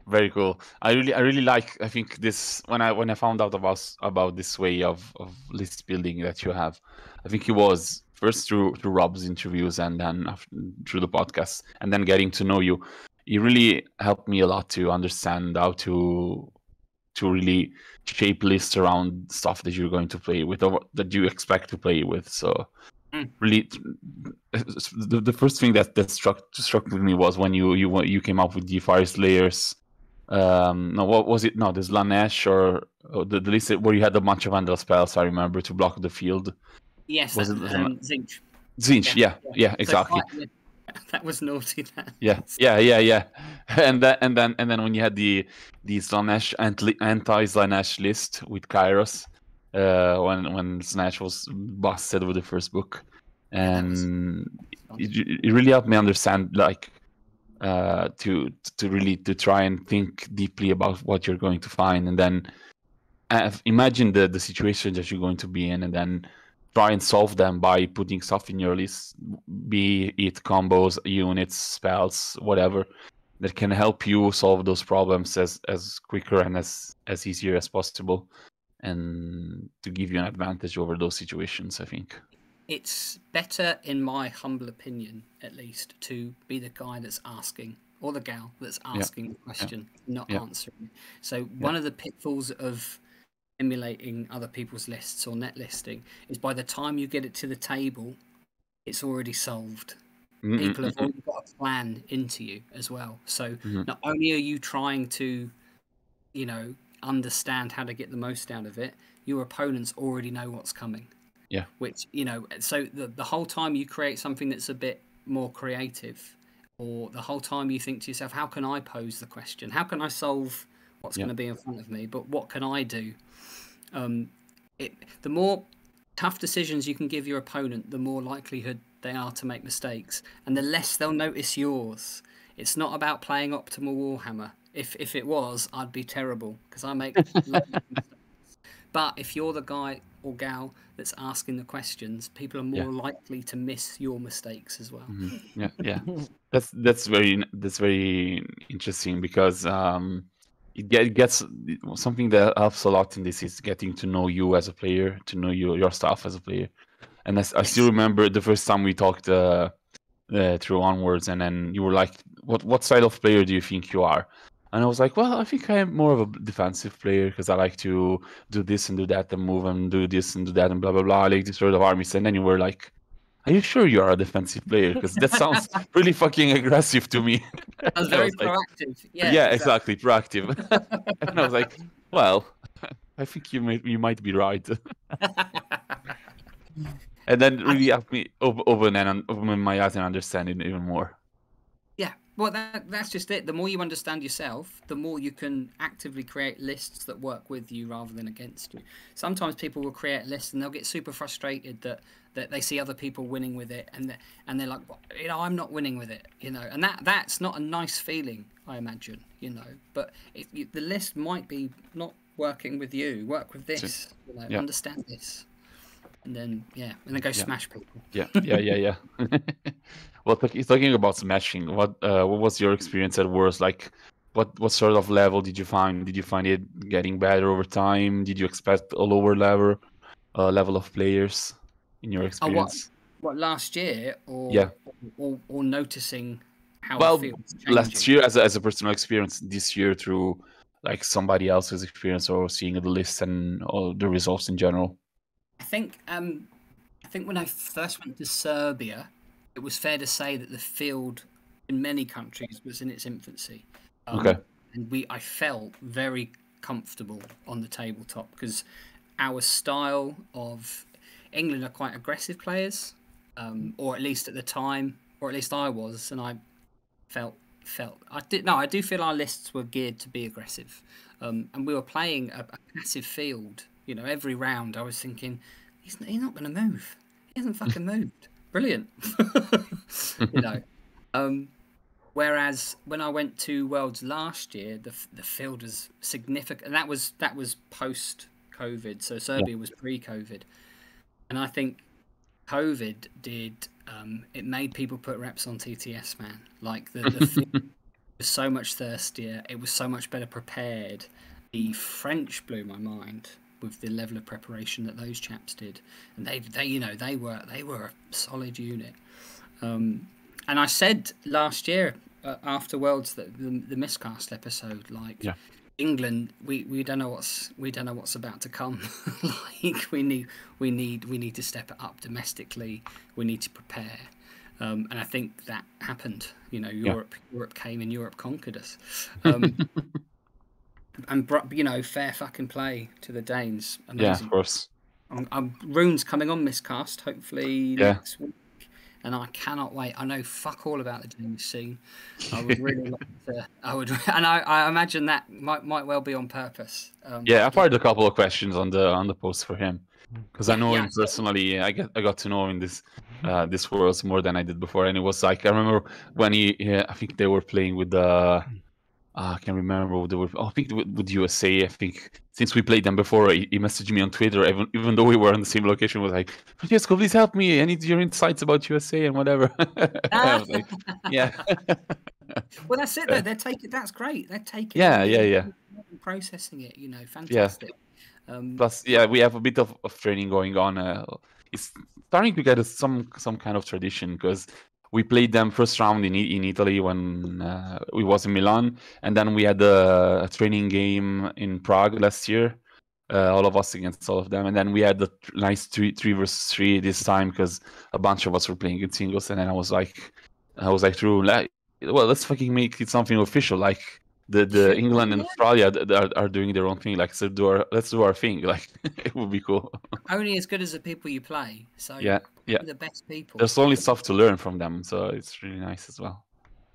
Very cool. I really like. I think this when I found out about this way of list building that you have. I think it was first through Rob's interviews and then through the podcast, and then getting to know you. You really helped me a lot to understand how to really shape lists around stuff that you're going to play with or that you expect to play with. So really, the first thing that struck with me was when you came up with the Fire Slayers. No, what was it? No, there's Lanesh or the list where you had a bunch of Vandal spells. I remember to block the field. Yes, was it Zinch? Zinch, yeah, exactly. So that was naughty. Yeah. And then when you had the Slanesh anti-Slanesh list with Kairos, when Slanesh was busted with the first book, and it really helped me understand to try and think deeply about what you're going to find, and then imagine the situation that you're going to be in, and then try and solve them by putting stuff in your list, be it combos, units, spells, whatever, that can help you solve those problems as quicker and as easier as possible, and to give you an advantage over those situations. I think it's better, in my humble opinion, at least, to be the guy that's asking, or the gal that's asking the question, not answering it. So one of the pitfalls of emulating other people's lists or net listing is by the time you get it to the table, it's already solved. People have already got a plan into you as well. So not only are you trying to, understand how to get the most out of it, your opponents already know what's coming. Yeah. Which, so the whole time you create something that's a bit more creative, or the whole time you think to yourself, how can I pose the question? How can I solve what's going to be in front of me? But what can I do? The more tough decisions you can give your opponent, the more likelihood they are to make mistakes, and the less they'll notice yours. It's not about playing optimal Warhammer. If it was, I'd be terrible because I make mistakes. But if you're the guy or gal that's asking the questions, people are more likely to miss your mistakes as well. Yeah. That's very interesting, because it gets something that helps a lot in this is getting to know you as a player, to know your stuff as a player. And I still remember the first time we talked through Onwards, and then you were like, what style of player do you think you are? And I was like, well, I think I'm more of a defensive player because I like to do this and do that and move and do this and do that and blah, blah, blah. I like this sort of armies. And then you were like, are you sure you are a defensive player? Because that sounds really fucking aggressive to me. I was I very was like, proactive. Yeah, yeah, exactly, proactive. And I was like, well, I think you might be right. And then really helped me open my eyes and understand it even more. Yeah, well, that's just it. The more you understand yourself, the more you can actively create lists that work with you rather than against you. Sometimes people will create lists and they'll get super frustrated that they see other people winning with it, and they're like, well, I'm not winning with it, and that's not a nice feeling, I imagine, But the list might be not working with you. Work with this, Yeah. understand this. And then go smash people. Yeah. Well, talking about smashing, what was your experience at Worlds? Like, what sort of level did you find? Did you find it getting better over time? Did you expect a lower level of players in your experience? What last year, Yeah. or noticing how the Well, field's last changing? year as a personal experience, this year through like somebody else's experience or seeing the list and all the results in general. I think when I first went to Serbia, it was fair to say that the field in many countries was in its infancy. Okay. And I felt very comfortable on the tabletop because our style of England are quite aggressive players, or at least at the time, or at least I was, and I felt I do feel our lists were geared to be aggressive, and we were playing a passive field. Every round I was thinking, he's not going to move. He hasn't fucking moved. Brilliant. Whereas when I went to Worlds last year, the field was significant, and that was post-COVID. So Serbia was pre-COVID, and I think COVID did. It made people put reps on TTS, man. Like the field was so much thirstier. It was so much better prepared. The French blew my mind with the level of preparation that those chaps did, and they were a solid unit. And I said last year after Worlds that the miscast episode, England, we don't know what's about to come. Like we need to step it up domestically. We need to prepare, and I think that happened. Europe came and Europe conquered us. And fair fucking play to the Danes. Amazing. Yeah, of course. Rune's coming on miscast hopefully next week, and I cannot wait. I know fuck all about the Danish scene. I would really like to. And I imagine that might well be on purpose. I fired a couple of questions on the post for him because I know him personally. I got to know him this Worlds more than I did before, and it was like I remember when I think they were playing with the. I can't remember what they were. I think with USA. I think since we played them before, he messaged me on Twitter, even though we were in the same location. Was like, Francesco, please help me. I need your insights about USA and whatever. I was like, yeah. Well, that's it though. They're taking. That's great. They're taking. Yeah. Processing it. Fantastic. Yeah. Plus, we have a bit of training going on. It's starting to get some kind of tradition because. We played them first round in Italy when we was in Milan, and then we had a training game in Prague last year, all of us against all of them, and then we had the nice 3 versus 3 this time because a bunch of us were playing in singles, and then I was like, Drew, well, let's fucking make it something official, like the England and Australia are doing their own thing, like let's do our thing, like it would be cool. Only as good as the people you play, so yeah. The best people. There's only stuff to learn from them, so it's really nice as well.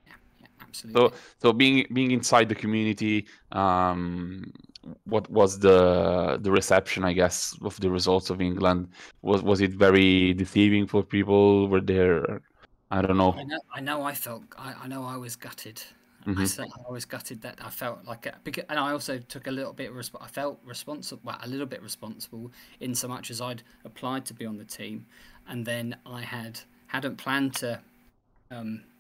Yeah, absolutely. So being inside the community, what was the reception, I guess, of the results of England? Was it very deceiving for people? Were there, I don't know. I know. I was gutted. Mm-hmm. I was gutted that I felt like it, and I also took a little bit. I felt responsible, a little bit responsible, in so much as I'd applied to be on the team, and then I hadn't planned to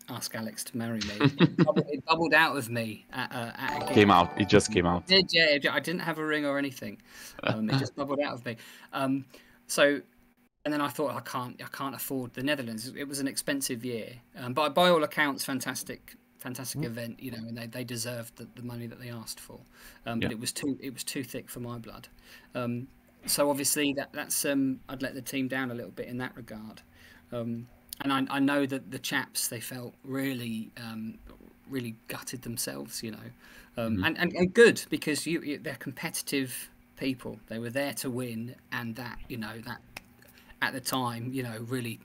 ask Alex to marry me. It bubbled out of me at a game. It just came out. It did, I didn't have a ring or anything. It just bubbled out of me. So. And then I thought I can't afford the Netherlands. It was an expensive year, but by all accounts, fantastic event. And they deserved the money that they asked for. But it was too thick for my blood. So obviously that's I'd let the team down a little bit in that regard. And I know that the chaps, they felt really really gutted themselves, you know, and good because they're competitive people. They were there to win, and that, you know, that at the time, you know, really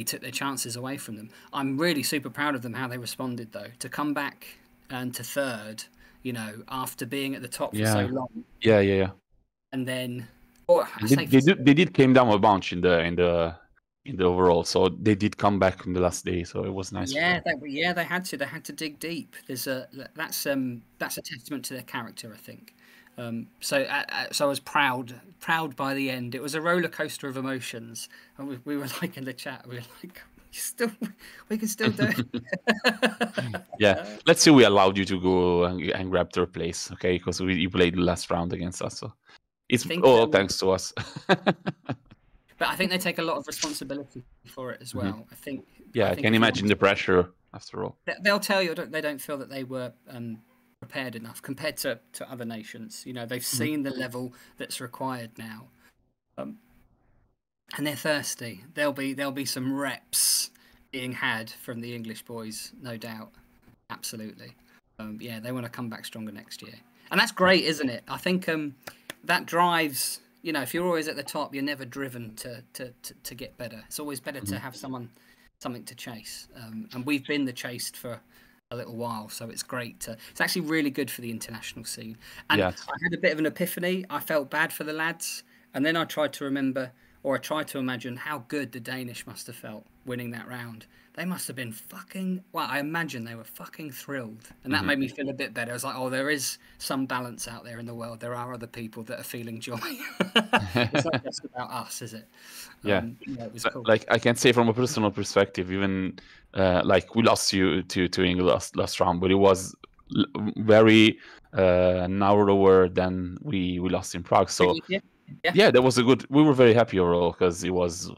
took their chances away from them. I'm really super proud of them how they responded though, to come back and to third, you know, after being at the top for so long. Yeah. And then, they did came down a bunch in the overall, so they did come back in the last day, so it was nice. Yeah, they had to dig deep. That's a testament to their character, I think. So I was proud by the end. It was a roller coaster of emotions, and we were like in the chat, we were like, we can still do it. Yeah, let's say we allowed you to go and grab third place, okay? Because you played the last round against us, so it's all thanks to us. But I think they take a lot of responsibility for it as well. I think. Yeah, I can imagine the pressure. After all, they'll tell you they don't feel that they were prepared enough compared to other nations. You know, they've seen the level that's required now, and they're thirsty. There'll be some reps being had from the English boys, no doubt. Absolutely. Yeah, they want to come back stronger next year, and that's great, isn't it? I think that drives. You know, if you're always at the top, you're never driven to get better. It's always better to have something to chase. And we've been the chased for a little while, so it's great. It's actually really good for the international scene. And I had a bit of an epiphany. I felt bad for the lads, and then I tried to remember, or I tried to imagine how good the Danish must have felt winning that round. They must have been I imagine they were fucking thrilled. And that made me feel a bit better. I was like, oh, there is some balance out there in the world. There are other people that are feeling joy. It's not just about us, is it? Yeah. It was cool. Like, I can say from a personal perspective, even like we lost you to England last round, but it was very narrower than we lost in Prague. So yeah, that was we were very happy overall because it was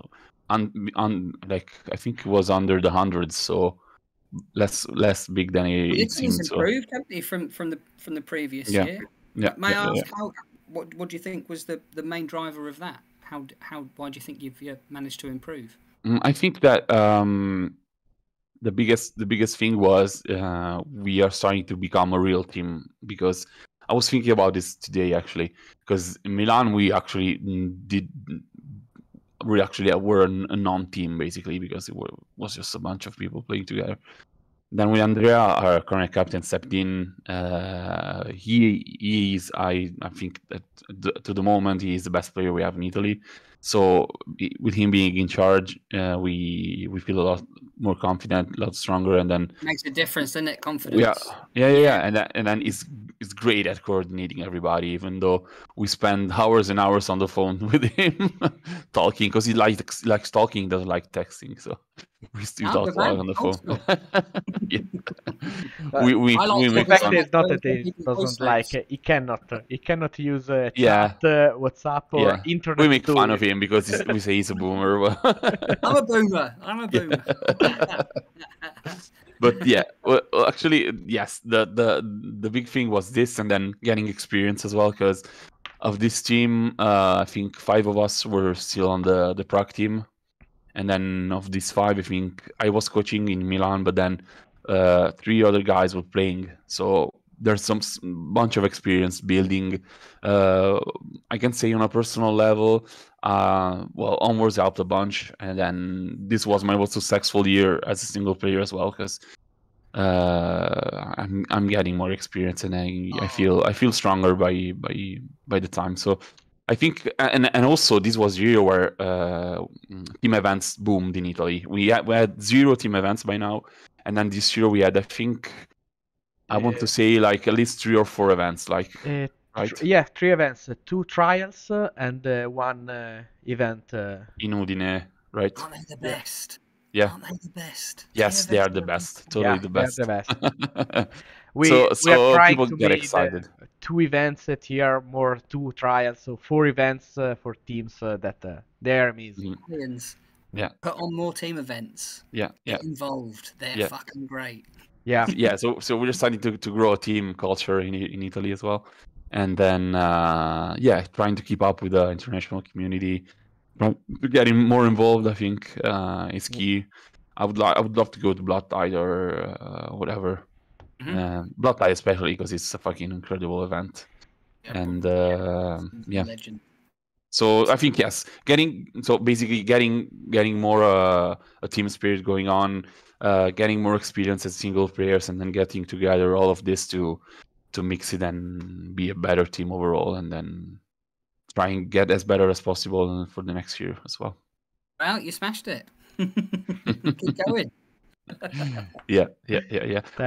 like I think it was under the hundreds, so less big than it seemed. It's improved, haven't they, from the previous year? Yeah. May I ask what do you think was the main driver of that? Why do you think you've managed to improve? I think that the biggest thing was we are starting to become a real team, because I was thinking about this today actually, because in Milan we actually were a non-team basically, because it was just a bunch of people playing together. Then with Andrea, our current captain, stepped in. He is, I think that to the moment, he is the best player we have in Italy. So with him being in charge, we feel a lot more confident, a lot stronger, and then makes a difference, doesn't it? Confidence. Yeah. And then it's great at coordinating everybody, even though we spend hours and hours on the phone with him talking, because he likes talking, doesn't like texting. So we still talk on the phone. The fact is not that he doesn't like. He cannot use chat, WhatsApp, or internet. We make fun of him because we say he's a boomer. I'm a boomer. But yeah, well, actually, yes, the big thing was this, and then getting experience as well, because of this team, I think 5 of us were still on the Prague team. And then of these 5, I think I was coaching in Milan, but then 3 other guys were playing. So there's some bunch of experience building. I can say on a personal level, Onwards helped a bunch. And then this was my most successful year as a single player as well, because I'm getting more experience, and I feel stronger by the time. So I think, and also this was a year where team events boomed in Italy. We had 0 team events by now, and then this year we had, I think, I want to say like at least 3 or 4 events, like right? 3 events, 2 trials, and 1 event in Udine, right? Aren't they the best? Yeah. Aren't they the best? Yes, they are the best. Totally the best. They're the best. So are trying people to get make excited. 2 events at year, more 2 trials, so 4 events for teams that they're amazing. Yeah. Put on more team events. Yeah. Get involved. They're fucking great. Yeah. So we're starting to grow a team culture in Italy as well, and then trying to keep up with the international community, getting more involved. I think is key. I would love to go to Blood Tide or whatever. Blood Tide especially because it's a fucking incredible event. Yeah, And yeah. Legend. So I think yes, basically getting more a team spirit going on, getting more experience as single players, and then getting together all of this to mix it and be a better team overall, and then try and get as better as possible for the next year as well. Well, you smashed it. Keep going. Yeah.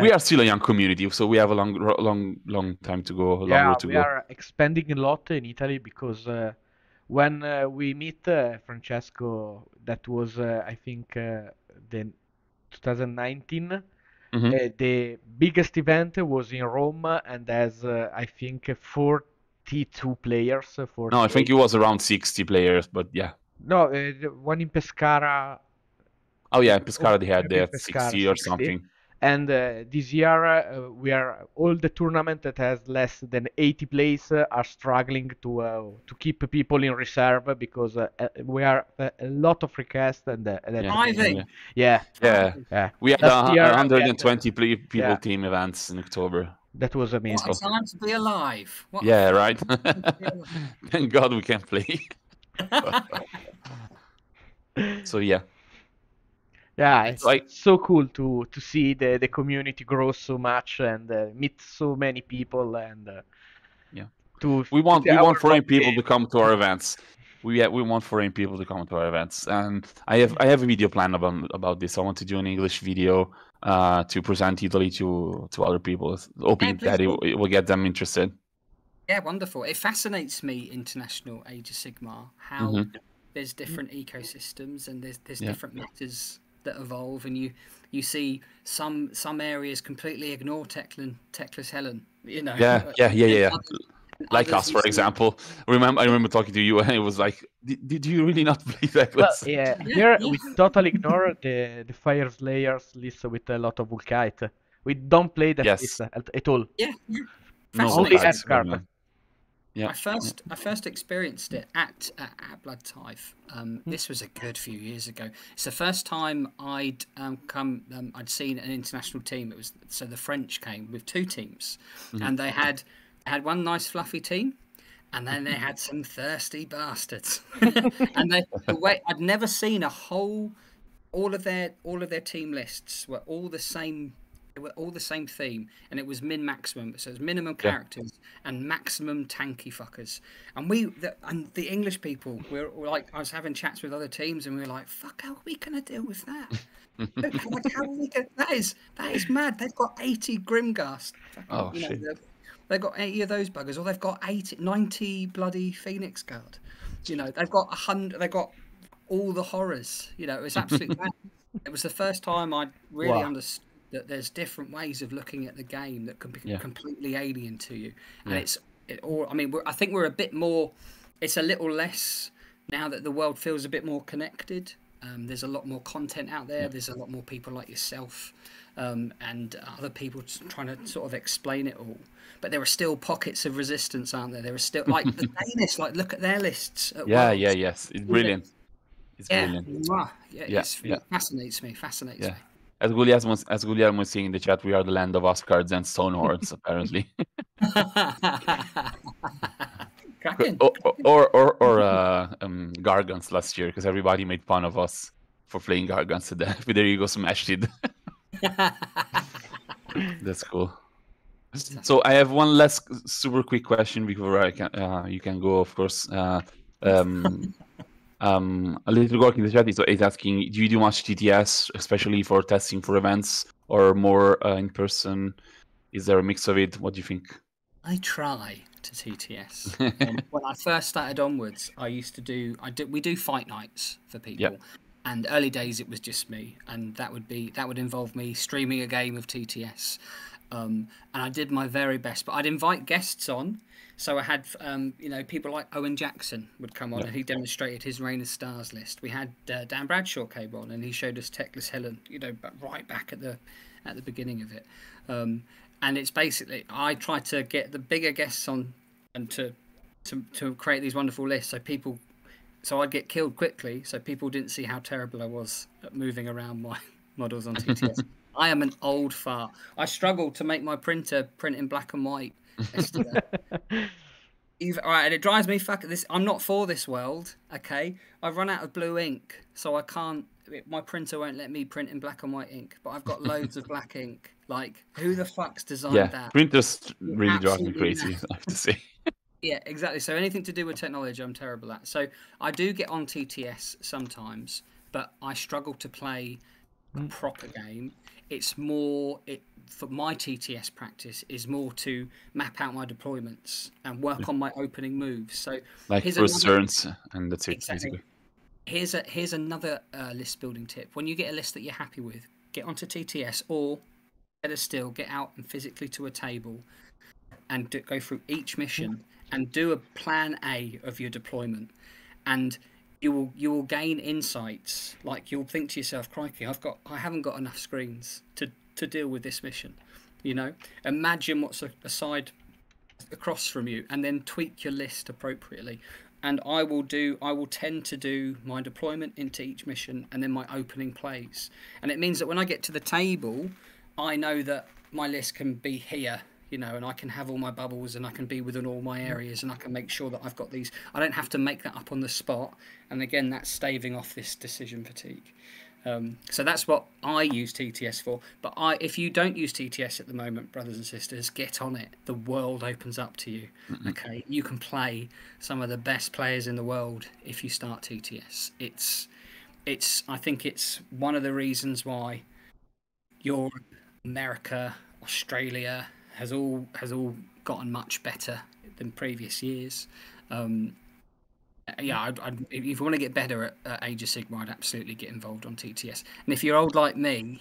We are still a young community, so we have a long time to go. We are expanding a lot in Italy because when we meet Francesco, that was I think the 2019. The biggest event was in Rome and has I think 42 players. No, I think it was around 60 players, but yeah. No, the one in Pescara. Oh yeah, in Pescara they had Maybe that 60 or something. And this year we are all the tournament that has less than 80 players are struggling to keep people in reserve because we are a lot of requests and yeah. We had last year 120 people team events in October. That was amazing. What a time to be alive. Right. Thank God we can play. So yeah. Yeah, it's so cool to see the community grow so much and meet so many people and we want foreign people to come to our events. We want foreign people to come to our events, and I have a video plan about this. I want to do an English video to present Italy to other people, hoping that it will get them interested. Yeah, wonderful. It fascinates me, International Age of Sigmar, how there's different ecosystems and there's different metas that evolve, and you see some areas completely ignore Teclis Helen, you know. Yeah. Like us, for example. I remember talking to you, and it was like, did you really not play Teclis? Well, here we totally ignore the Fire Slayers list with a lot of Vulkite. We don't play that list at all. Yeah. Only F-card. Yeah. I first experienced it at Blood Tithe. This was a good few years ago. It's the first time I'd I'd seen an international team. It was the French came with two teams, and they had one nice fluffy team, and then they had some thirsty bastards. And I'd never seen all of their team lists were all the same. They were all the same theme, and it was maximum. So it was minimum characters and maximum tanky fuckers. And the English people were like, I was having chats with other teams, and we were like, "Fuck, how are we gonna deal with that? How are we gonna, that is mad. They've got 80 Grimghast. Shit. They've got 80 of those buggers, or they've got 90 bloody Phoenix Guard. You know, they've got 100. They've got all the horrors. You know, it was absolutely mad. It was the first time I really understood that there's different ways of looking at the game that can be completely alien to you, and I think we're a bit more. It's a little less now that the world feels a bit more connected. There's a lot more content out there. There's a lot more people like yourself and other people trying to sort of explain it all. But there are still pockets of resistance, aren't there? There are still like the Danish. Like, look at their lists. Yes, it's brilliant. It's brilliant. It fascinates me. As Guglielmo was saying in the chat, we are the land of Asgards and Stonehorns, apparently. or Gargants last year, because everybody made fun of us for playing Gargants. There you go, smashed it. That's cool. So I have one last super quick question before you can go, of course. A little work in the chat is asking, do you do much TTS, especially for testing for events, or more in person? Is there a mix of it? What do you think? I try to TTS. When I first started onwards, we do fight nights for people. And early days it was just me, and that would involve me streaming a game of TTS. And I did my very best, but I'd invite guests on. So I had, people like Owen Jackson would come on, and he demonstrated his Reign of Stars list. We had Dan Bradshaw came on, and he showed us Teclis Helen, but right back at the beginning of it. And it's basically, I try to get the bigger guests on, and to create these wonderful lists, so I'd get killed quickly, so people didn't see how terrible I was at moving around my models on TTS. I am an old fart. I struggle to make my printer print in black and white. All right, and it drives me this. I'm not for this world, okay? I've run out of blue ink, so I can't. My printer won't let me print in black and white ink, but I've got loads of black ink. Like, who the fuck's designed that? Printers really drive me crazy, I have to say. Yeah, exactly. So anything to do with technology, I'm terrible at. So I do get on TTS sometimes, but I struggle to play a proper game. It's more for my TTS practice is more to map out my deployments and work on my opening moves. So like first turns, and that's it. Exactly. Basically. Here's another list building tip. When you get a list that you're happy with, get onto TTS, or better still, get out and physically to a table and go through each mission and do a plan A of your deployment, and you will gain insights. Like, you'll think to yourself, crikey, I haven't got enough screens to deal with this mission. You know, imagine what's aside across from you, and then tweak your list appropriately. And I will tend to do my deployment into each mission and then my opening plays. And it means that when I get to the table, I know that my list can be here, you know, and I can have all my bubbles and I can be within all my areas, and I can make sure that I've got these. I don't have to make that up on the spot. And again, that's staving off this decision fatigue. So that's what I use TTS for. But if you don't use TTS at the moment, brothers and sisters, get on it. The world opens up to you. Okay, you can play some of the best players in the world if you start TTS. I think it's one of the reasons why Europe, America, Australia has all gotten much better than previous years. Yeah, if you want to get better at Age of Sigmar, I'd absolutely get involved on TTS. And if you're old like me,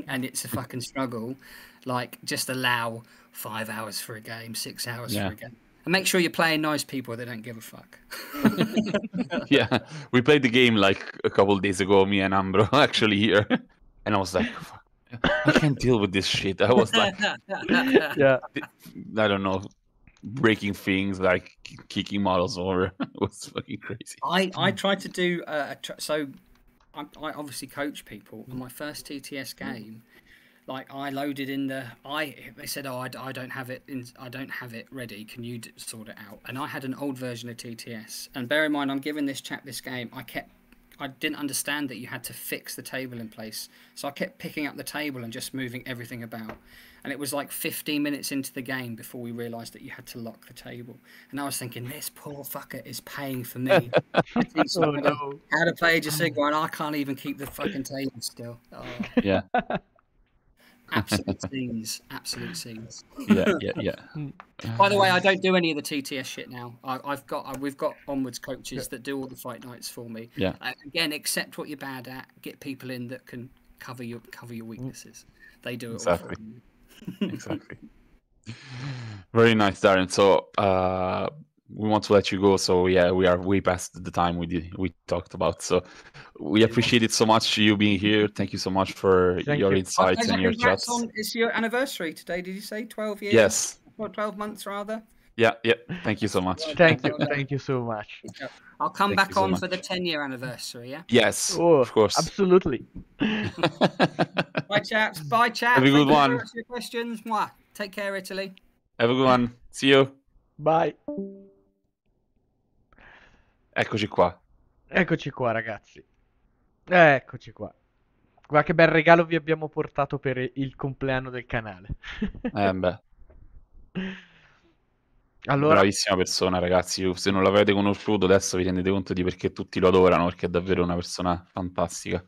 and it's a fucking struggle, like, just allow 5 hours for a game, 6 hours for a game. And make sure you're playing nice people that don't give a fuck. Yeah, we played the game like a couple of days ago, me and Ambro, actually, here. And I was like, fuck, I can't deal with this shit. I was like, I don't know, breaking things, like kicking models over. It was fucking crazy. I tried to do so I obviously coach people. On my first TTS game, like, I loaded in they said, oh, I don't have it ready, can you sort it out? And I had an old version of TTS, and bear in mind, I'm giving this chap this game. I didn't understand that you had to fix the table in place, so I kept picking up the table and just moving everything about. And it was like 15 minutes into the game before we realised that you had to lock the table. And I was thinking, this poor fucker is paying for me how to play Age of Sigmar, and I can't even keep the fucking table still. Oh. Yeah. Absolute scenes. Yeah. By the way, I don't do any of the TTS shit now. We've got onwards coaches that do all the fight nights for me. Yeah. Again, accept what you're bad at. Get people in that can cover your weaknesses. They do it Exactly. all for you. Exactly. Very nice, Darren. So we want to let you go. So yeah, we are way past the time we talked about. So we appreciate it so much, you being here. Thank you so much for your insights and your chats. It's your anniversary today. Did you say 12 years? Yes. Or 12 months rather. Yeah. Thank you so much. Thank you so much. I'll come back on for the 10-year anniversary. Yeah. Yes. Oh, of course. Absolutely. Bye, chaps. Bye, chaps. Have a good one. Your questions. Mwah. Take care, Italy. Have a good one. See you. Bye. Eccoci qua. Eccoci qua, ragazzi. Eccoci qua. Guarda che bel regalo vi abbiamo portato per il compleanno del canale. Beh. Allora, bravissima persona, ragazzi. Se non l'avete conosciuto, adesso vi rendete conto di perché tutti lo adorano, perché è davvero una persona fantastica.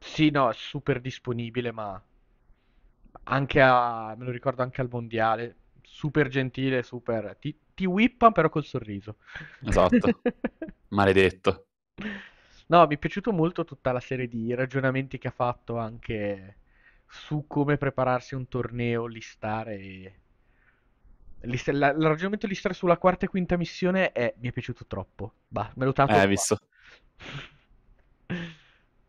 sì, no, è super disponibile, ma me lo ricordo anche al mondiale. Super gentile, super. Ti whippa però col sorriso. Esatto. Maledetto. No, mi è piaciuto molto tutta la serie di ragionamenti che ha fatto anche su come prepararsi a un torneo, listare. Il ragionamento listare sulla quarta e quinta missione mi è piaciuto troppo. Bah, me lo tanto. Hai visto?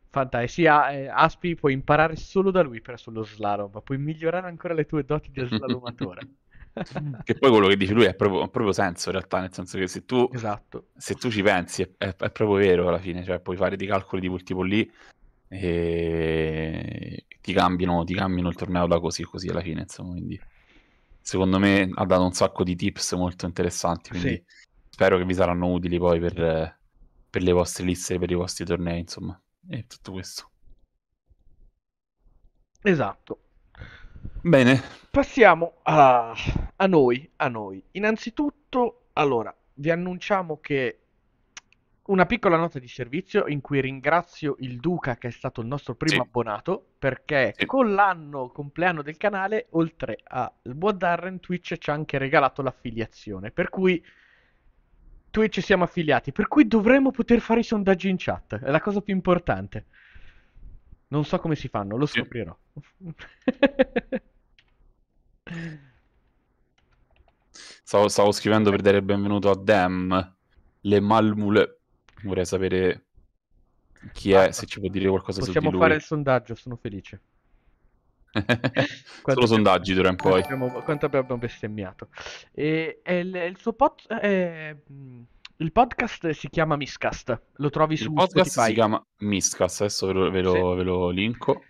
Fantastico. Sì, Aspi, puoi imparare solo da lui sullo slalom, ma puoi migliorare ancora le tue doti da slalomatore. Che poi quello che dice lui ha proprio senso in realtà, nel senso che se tu Esatto. ci pensi è proprio vero alla fine, cioè puoi fare dei calcoli di quel tipo lì e ti cambiano il torneo da così così alla fine, insomma, quindi secondo me ha dato un sacco di tips molto interessanti, quindi Sì, spero che vi saranno utili poi per le vostre liste, per i vostri tornei, insomma, e tutto questo. esatto. Bene, Passiamo a noi, a noi. Innanzitutto, allora, vi annunciamo che una piccola nota di servizio in cui ringrazio il Duca che è stato il nostro primo sì, abbonato perché sì. con l'anno compleanno del canale, oltre al buon Darren, Twitch ci ha anche regalato l'affiliazione, per cui Twitch siamo affiliati, per cui dovremmo poter fare i sondaggi in chat, è la cosa più importante. Non so come si fanno, lo Sì. scoprirò. Stavo scrivendo per dare il benvenuto a Dem, le Malmule. Vorrei sapere chi è, Basta. se ci può dire qualcosa su di Possiamo fare lui. il sondaggio, sono felice. Solo Quanto abbiamo, sondaggi d'ora in poi. quanto abbiamo bestemmiato. E il suo il podcast si chiama Miscast, lo trovi Il su podcast si Spotify. chiama Miscast, adesso Sì. ve lo linko.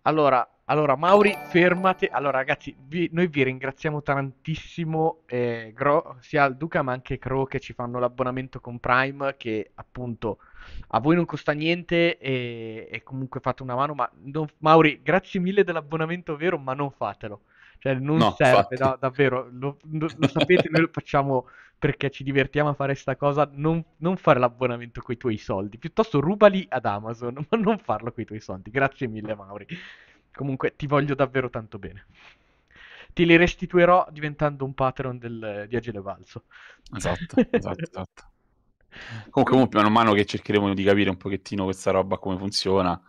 Allora, Mauri, fermati. Allora, ragazzi, noi vi ringraziamo tantissimo, sia al Duca ma anche Crow che ci fanno l'abbonamento con Prime, che appunto a voi non costa niente e comunque fate una mano, ma Mauri, grazie mille dell'abbonamento vero, ma non fatelo. Cioè, non No, serve, infatti. davvero, lo sapete, noi lo facciamo perché ci divertiamo a fare sta cosa, non fare l'abbonamento con i tuoi soldi, piuttosto rubali ad Amazon, ma non farlo con i tuoi soldi. Grazie mille, Mauri. Comunque, ti voglio davvero tanto bene. Ti li restituirò diventando un patron di Agile Valso. Esatto, esatto, esatto. Com- Comunque, man mano che cercheremo di capire un pochettino questa roba come funziona,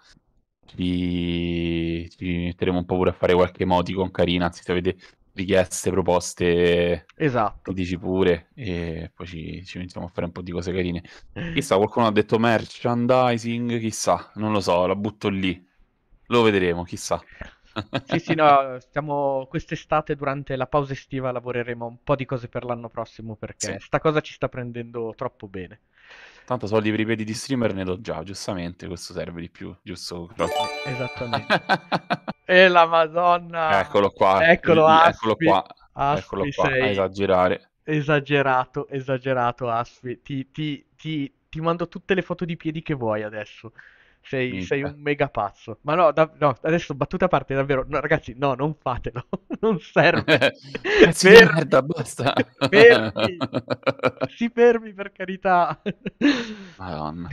ci metteremo un po' pure a fare qualche emoticon carina, anzi se avete richieste, proposte, ti esatto. dici pure, e poi ci mettiamo a fare un po' di cose carine. Chissà, qualcuno ha detto merchandising, chissà, non lo so, la butto lì. Lo vedremo, chissà. Sì, sì, no, quest'estate durante la pausa estiva lavoreremo un po' di cose per l'anno prossimo perché Sì. sta cosa ci sta prendendo troppo bene. Tanto soldi per i piedi di streamer ne do già, giustamente, questo serve di più, giusto? Esattamente. E la Madonna! Eccolo qua, Eccolo eccolo Aspi. qua, eccolo Aspi, qua, a sei esagerare. esagerato, esagerato Aspi. Ti mando tutte le foto di piedi che vuoi adesso. Sei Minchia. un mega pazzo. Ma no, no, adesso battuta a parte, davvero. No, ragazzi, no, non fatelo. Non serve. Pezzi di Fermi. merda, basta. Fermi. Si fermi per carità. Madonna.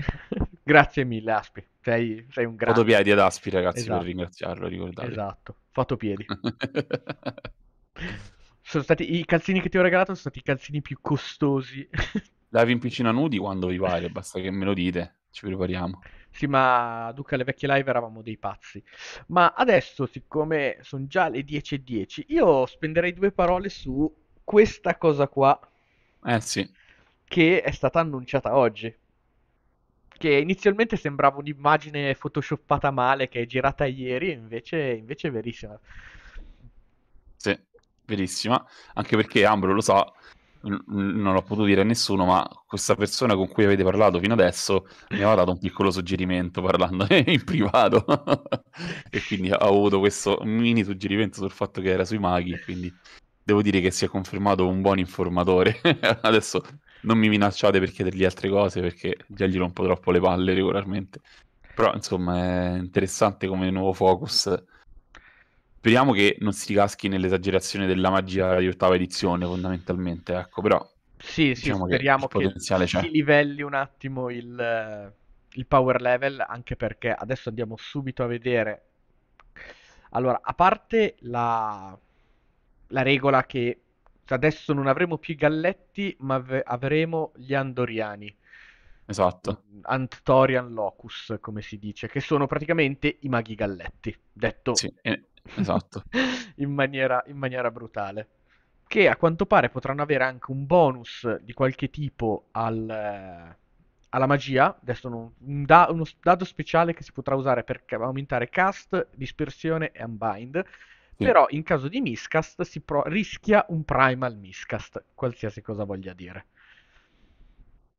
Grazie mille, Aspi. Sei un grande. Fotopiedi ad Aspi, ragazzi, per Esatto, ringraziarlo, ricordate. esatto. Fotopiedi. Sono stati i calzini che ti ho regalato sono stati i calzini più costosi. Live in piscina nudi quando vi pare, basta che me lo dite, ci prepariamo. Sì, ma Duca, alle vecchie live eravamo dei pazzi. Ma adesso, siccome sono già le 10:10, io spenderei due parole su questa cosa qua Eh sì, che è stata annunciata oggi. Che inizialmente sembrava un'immagine photoshoppata male che è girata ieri, e invece è verissima. sì, verissima. Anche perché Ambro lo sa, non l'ho potuto dire a nessuno, ma questa persona con cui avete parlato fino adesso mi aveva dato un piccolo suggerimento parlando in privato. E quindi ho avuto questo mini suggerimento sul fatto che era sui maghi, quindi devo dire che si è confermato un buon informatore. Adesso non mi minacciate per chiedergli altre cose perché già gli rompo troppo le palle regolarmente. Però, insomma, è interessante come nuovo focus. Speriamo che non si ricaschi nell'esagerazione della magia di ottava edizione, fondamentalmente, ecco, però Sì, sì, diciamo che il speriamo che potenziale si c'è. livelli un attimo il power level, anche perché adesso andiamo subito a vedere. Allora, a parte la regola che adesso non avremo più i galletti, ma avremo gli andoriani. Esatto, Antorian Locus, come si dice, che sono praticamente i maghi galletti, detto sì, esatto, in maniera brutale. Che a quanto pare potranno avere anche un bonus di qualche tipo alla magia. Adesso uno dado speciale che si potrà usare per aumentare cast, dispersione e unbind. sì, Però in caso di miscast rischia un primal miscast, qualsiasi cosa voglia dire.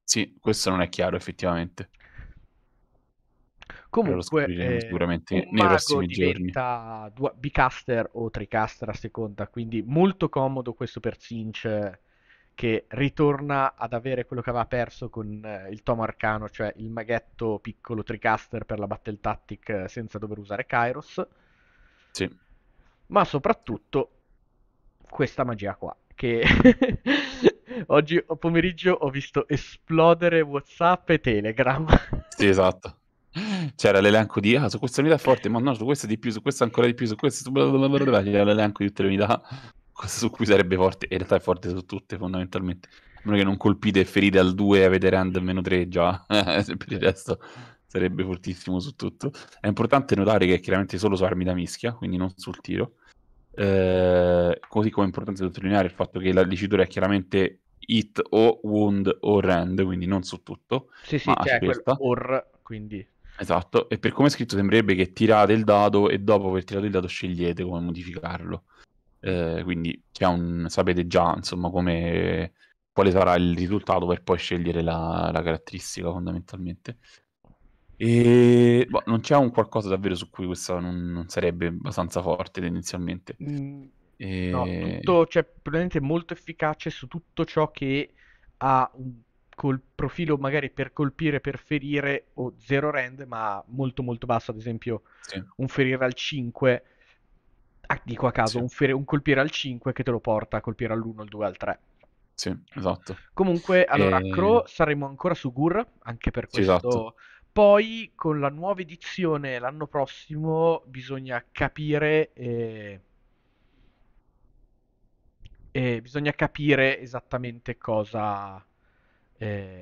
sì, questo non è chiaro effettivamente. Però lo Comunque, scopriremo un sicuramente nei mago prossimi giorni. diventa bicaster o tricaster a seconda, quindi molto comodo questo per Sinch che ritorna ad avere quello che aveva perso con il tomo arcano, cioè il maghetto piccolo tricaster per la battle tactic senza dover usare Kairos, Sì. ma soprattutto questa magia qua, che oggi pomeriggio ho visto esplodere WhatsApp e Telegram. Sì, esatto. C'era l'elenco di, su questa unità è forte, ma no, su questa di più, su questa ancora di più, su questa, c'era l'elenco di tutte le unità su cui sarebbe forte, e in realtà è forte su tutte, fondamentalmente. A meno che non colpite e ferite al 2 e avete rand -3 già, per il resto sarebbe fortissimo su tutto. È importante notare che è chiaramente solo su armi da mischia, quindi non sul tiro. Così come è importante sottolineare il fatto che la dicitura è chiaramente hit o wound o rand, quindi non su tutto, Sì, ma sì, su c'è quel questa. or, quindi... Esatto, e per come è scritto sembrerebbe che tirate il dado e dopo aver tirato il dado scegliete come modificarlo. Quindi sapete già, insomma, quale sarà il risultato per poi scegliere la caratteristica fondamentalmente. E non c'è un qualcosa davvero su cui questa non sarebbe abbastanza forte tendenzialmente. No, E... tutto, cioè, probabilmente molto efficace su tutto ciò che ha un profilo magari per colpire, per ferire o zero rend, ma molto molto basso, ad esempio Sì, un ferire al 5, dico a caso, sì, un colpire al 5 che te lo porta a colpire all'1, al 2, al 3. sì, esatto. Comunque, allora, E... Crow saremo ancora su Gur, anche per Sì, esatto. questo. Poi, con la nuova edizione l'anno prossimo, bisogna capire esattamente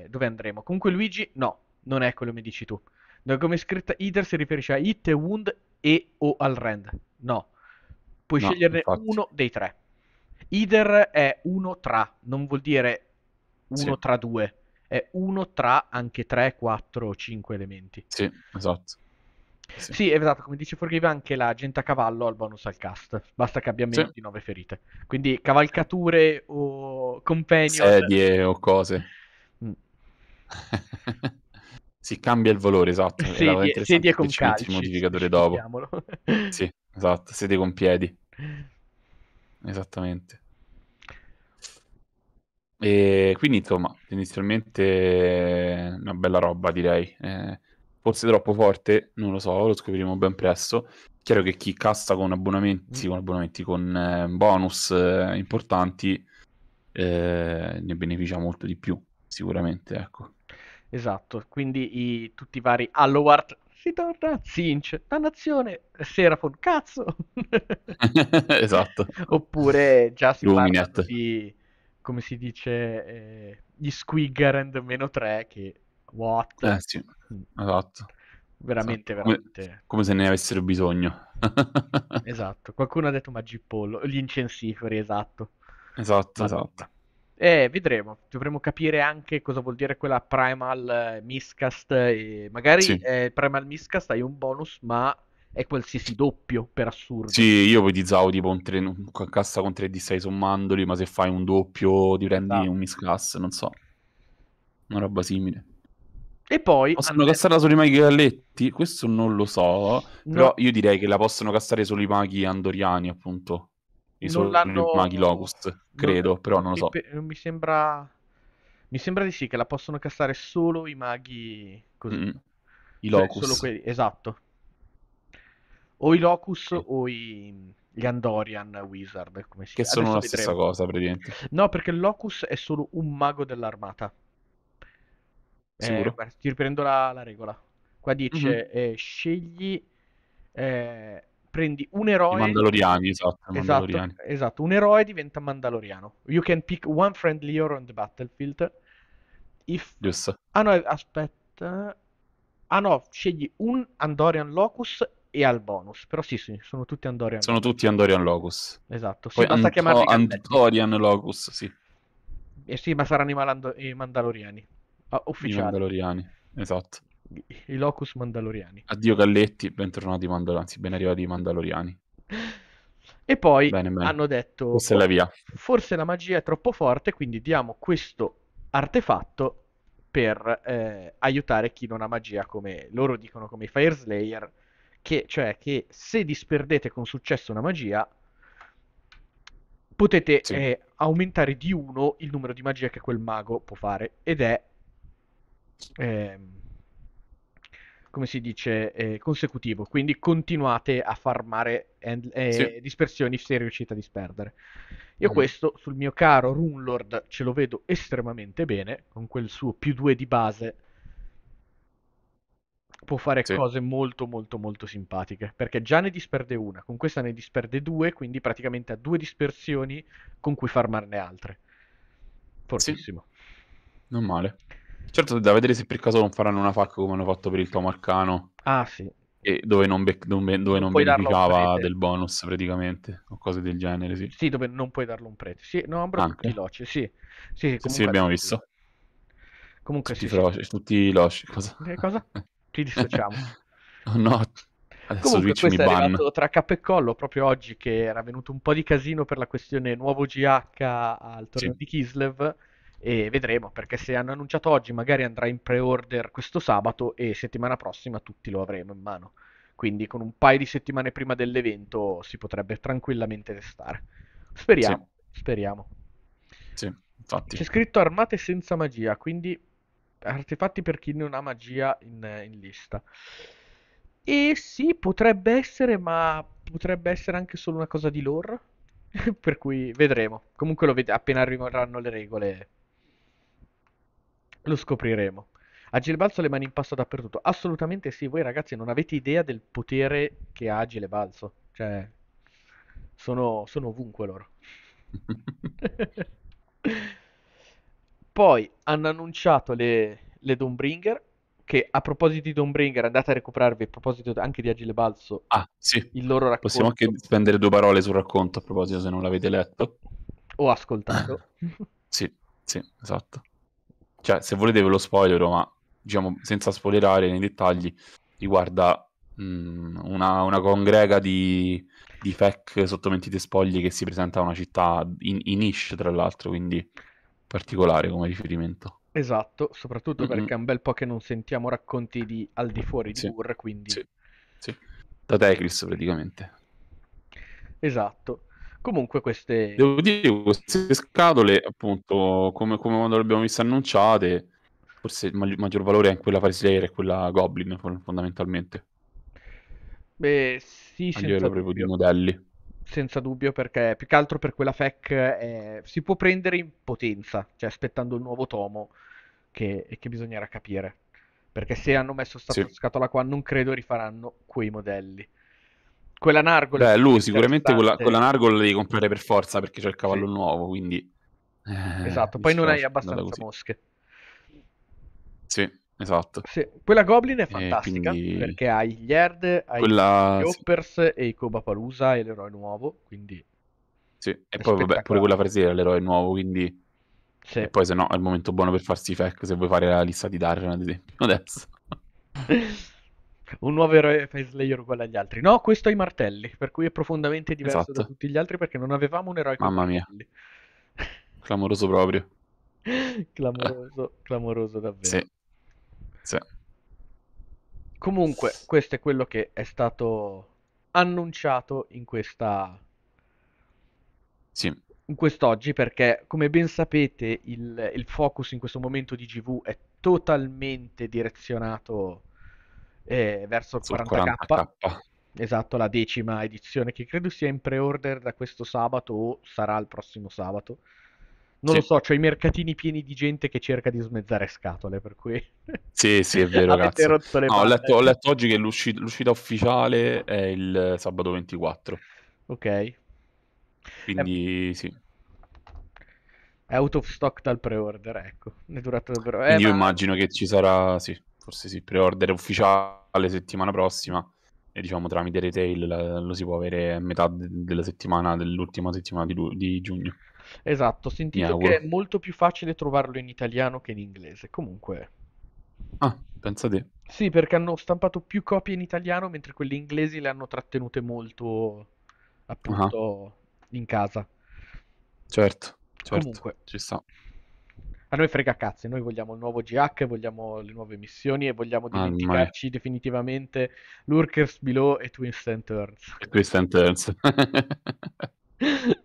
dove andremo. Comunque Luigi, no, non è quello che mi dici tu. Come è scritta Either si riferisce a hit, wound e o al rend. No, puoi No, sceglierne infatti, uno dei tre. Either è uno tra, non vuol dire sì, uno tra due, è uno tra anche 3, 4 o 5 elementi. sì, esatto. Sì, Sì, è esatto, come dice Forgive anche la gente a cavallo ha il bonus al cast, basta che abbia sì. meno di 9 ferite. Quindi cavalcature o companion. Sedie o cose. Mm. Si cambia il valore, esatto. E la cosa interessante Sedie è che con ci metti il calci, modificatore dopo. specifichiamolo. Sì, esatto, sedie con piedi, esattamente. E quindi, insomma, tendenzialmente una bella roba, direi. Forse troppo forte, non lo so, lo scopriremo ben presto. Chiaro che chi cassa con abbonamenti, con bonus importanti, ne beneficia molto di più, sicuramente, ecco. Esatto, quindi tutti i vari Hallowart, si torna, Sinch, dannazione, Seraphon, cazzo! Esatto. Oppure già si parlano Luminet. di, come si dice, gli Squiggerand -3 che, what? Sì, Mm. esatto. Veramente, Esatto. Come, veramente. come se ne avessero bisogno. Esatto, qualcuno ha detto Magipollo, gli incensiferi, esatto. Esatto, esatto. Madonna. Vedremo, dovremo capire anche cosa vuol dire quella Primal Miscast e magari Sì. Primal Miscast hai un bonus, ma è qualsiasi doppio per Sì, assurdo. io ipotizzavo tipo un cassa con 3D stai sommandoli, ma se fai un doppio ti prendi un Esatto. misclass, non so, una roba simile. E poi hanno Possono cassarla detto solo i maghi galletti? Questo non lo so, però no, io direi che la possono cassare solo i maghi andoriani, appunto. I non solo i maghi l'hanno Locust, credo, però non lo so. non mi sembra di sì che la possono castare solo i maghi così. Mm, I Cioè solo Locus, quelli, esatto. O i Locus sì. o gli Andorian Wizard, come si Che chiama. sono Adesso la stessa vedremo. cosa, praticamente. No, perché il Locus è solo un mago dell'armata. Sicuro? Guarda, ti riprendo la regola. Qua Mhm. dice, scegli, prendi un I eroe, Mandaloriani, esatto, i esatto, Mandaloriani. esatto, un eroe diventa Mandaloriano. You can pick one friendly hero on the battlefield. If... Giusto? Ah no, aspetta. Ah no, scegli un Andorian Locus e al bonus. Però sì, sì, sono tutti Andorian Sono Locus. tutti Andorian Locus. Esatto, sì, Poi basta chiamarli galletti. Antorian Locus, sì, Eh sì, ma saranno i Mandaloriani. i Ufficiali. Mandaloriani, esatto. I Locus Mandaloriani. Addio Galletti, bentornati i Mandaloriani, anzi, ben arrivati i Mandaloriani. E poi Bene, bene. hanno detto, Questa è la boh, via. forse la magia è troppo forte, quindi diamo questo artefatto per aiutare chi non ha magia, come loro dicono, come i Fire Slayer, cioè che se disperdete con successo una magia, potete Sì, aumentare di 1 il numero di magia che quel mago può fare, ed è, ehm, come si dice, consecutivo, quindi continuate a farmare sì. dispersioni se riuscite a disperdere. Io Mhm. questo sul mio caro Runelord ce lo vedo estremamente bene, con quel suo più 2 di base può fare Sì, cose molto molto molto simpatiche, perché già ne disperde una, con questa ne disperde 2, quindi praticamente ha 2 dispersioni con cui farmarne altre. sì, Fortissimo. non male. Certo, da vedere se per caso non faranno una FAQ come hanno fatto per il Tomo Arcano, Ah sì, dove dove non non puoi darlo a un beneficiava prete. del bonus praticamente, o cose del genere, sì. Sì, dove non puoi darlo a un prete. Sì, no, Ambro tutti Anche. i loci, sì. Sì, sì, Sì, sì, comunque abbiamo adesso sì. visto. Comunque Tutti sì, sì. feroci, tutti loci, cosa? Che cosa? Ci dissociamo. Oh no, adesso Comunque, Twitch mi questo è ban. arrivato tra cappo e collo proprio oggi che era venuto un po' di casino per la questione nuovo GH al torneo Sì, di Kislev e vedremo perché se hanno annunciato oggi magari andrà in pre-order questo sabato e settimana prossima tutti lo avremo in mano. Quindi con un paio di settimane prima dell'evento si potrebbe tranquillamente testare. sì, Speriamo, speriamo. sì, infatti. C'è scritto armate senza magia, quindi artefatti per chi non ha magia in lista. E sì, potrebbe essere, ma potrebbe essere anche solo una cosa di lore. Per cui vedremo. Comunque appena arriveranno le regole lo scopriremo. Agile Balzo ha le mani in pasta dappertutto. Assolutamente sì, voi ragazzi non avete idea del potere che ha Agile Balzo. Cioè, sono ovunque loro. Poi hanno annunciato le Dawnbringer, che a proposito di Dawnbringer andate a recuperarvi, a proposito anche di Agile Balzo, Ah, sì. il loro Possiamo anche racconto spendere due parole sul racconto a proposito, se non l'avete letto. o ascoltato. Sì, sì, esatto. Cioè, se volete ve lo spoilerò, ma diciamo senza spoilerare nei dettagli, riguarda una congrega di FAQ sotto mentite spoglie che si presenta a una città in Ish, tra l'altro, quindi particolare come riferimento. Esatto, soprattutto Mm-mm. perché è un bel po' che non sentiamo racconti di al di fuori di Sì, Ur, quindi sì, sì. Da Teclis praticamente. esatto. Comunque queste Devo dire, queste scatole, appunto, come quando le abbiamo viste annunciate, forse il maggior valore è in quella Fire Slayer e quella Goblin, fondamentalmente, beh, sì, a livello proprio di modelli. senza dubbio perché più che altro per quella FEC si può prendere in potenza, cioè aspettando il nuovo tomo che bisognerà capire. Perché se hanno messo sta Sì. scatola qua non credo rifaranno quei modelli. Quella Nargol è Beh, molto lui sicuramente quella interessante. Nargol la devi comprare per forza perché c'è il Sì, cavallo nuovo, quindi esatto. Poi non hai dispiace, è andata abbastanza così. mosche. Sì, esatto. Sì, quella Goblin è E fantastica quindi perché hai gli Erd, hai gli quella, sì, Hoppers e i Kobapalusa e l'eroe nuovo, quindi sì. E è poi vabbè, pure spettacolare. quella Frasiera è l'eroe nuovo, quindi... Sì. E poi se no è il momento buono per farsi i FAQ se vuoi fare la lista di Darren, ad esempio, adesso. Un nuovo eroe Fire Slayer uguale agli altri. No, questo ha i martelli, per cui è profondamente diverso da Esatto, tutti gli altri perché non avevamo un eroe con i mamma mia, martelli. clamoroso proprio. Clamoroso, clamoroso Sì, davvero. sì, Comunque, questo è quello che è stato annunciato sì, in quest'oggi, perché come ben sapete il focus in questo momento di GV è totalmente direzionato verso il sul 40k. 40k. Esatto, la 10ª edizione che credo sia in pre-order da questo sabato o sarà il prossimo sabato. Non lo Sì, so, c'ho i mercatini pieni di gente che cerca di smezzare scatole, per cui sì, sì, è vero, avete cazzo. rotto le No, palle. ho letto oggi che l'uscita ufficiale è il sabato 24, Ok. quindi sì. È out of stock dal pre-order, ecco. È durato davvero. Quindi io Ma immagino che ci sarà, sì, forse sì, pre-order ufficiale settimana prossima e diciamo tramite retail lo si può avere a metà della settimana, dell'ultima settimana di giugno, esatto, ho mi sentito che è auguro. molto più facile trovarlo in italiano che in inglese. Comunque, Ah, pensa te. sì, perché hanno stampato più copie in italiano, mentre quelle inglesi le hanno trattenute molto, Ah, appunto, in casa. certo, certo, Comunque, ci sta. A noi frega cazzo, noi vogliamo il nuovo GH, vogliamo le nuove missioni e vogliamo Mamma mia. dimenticarci definitivamente Lurkers Below e Twist and Turns. E Twist and Turns. Che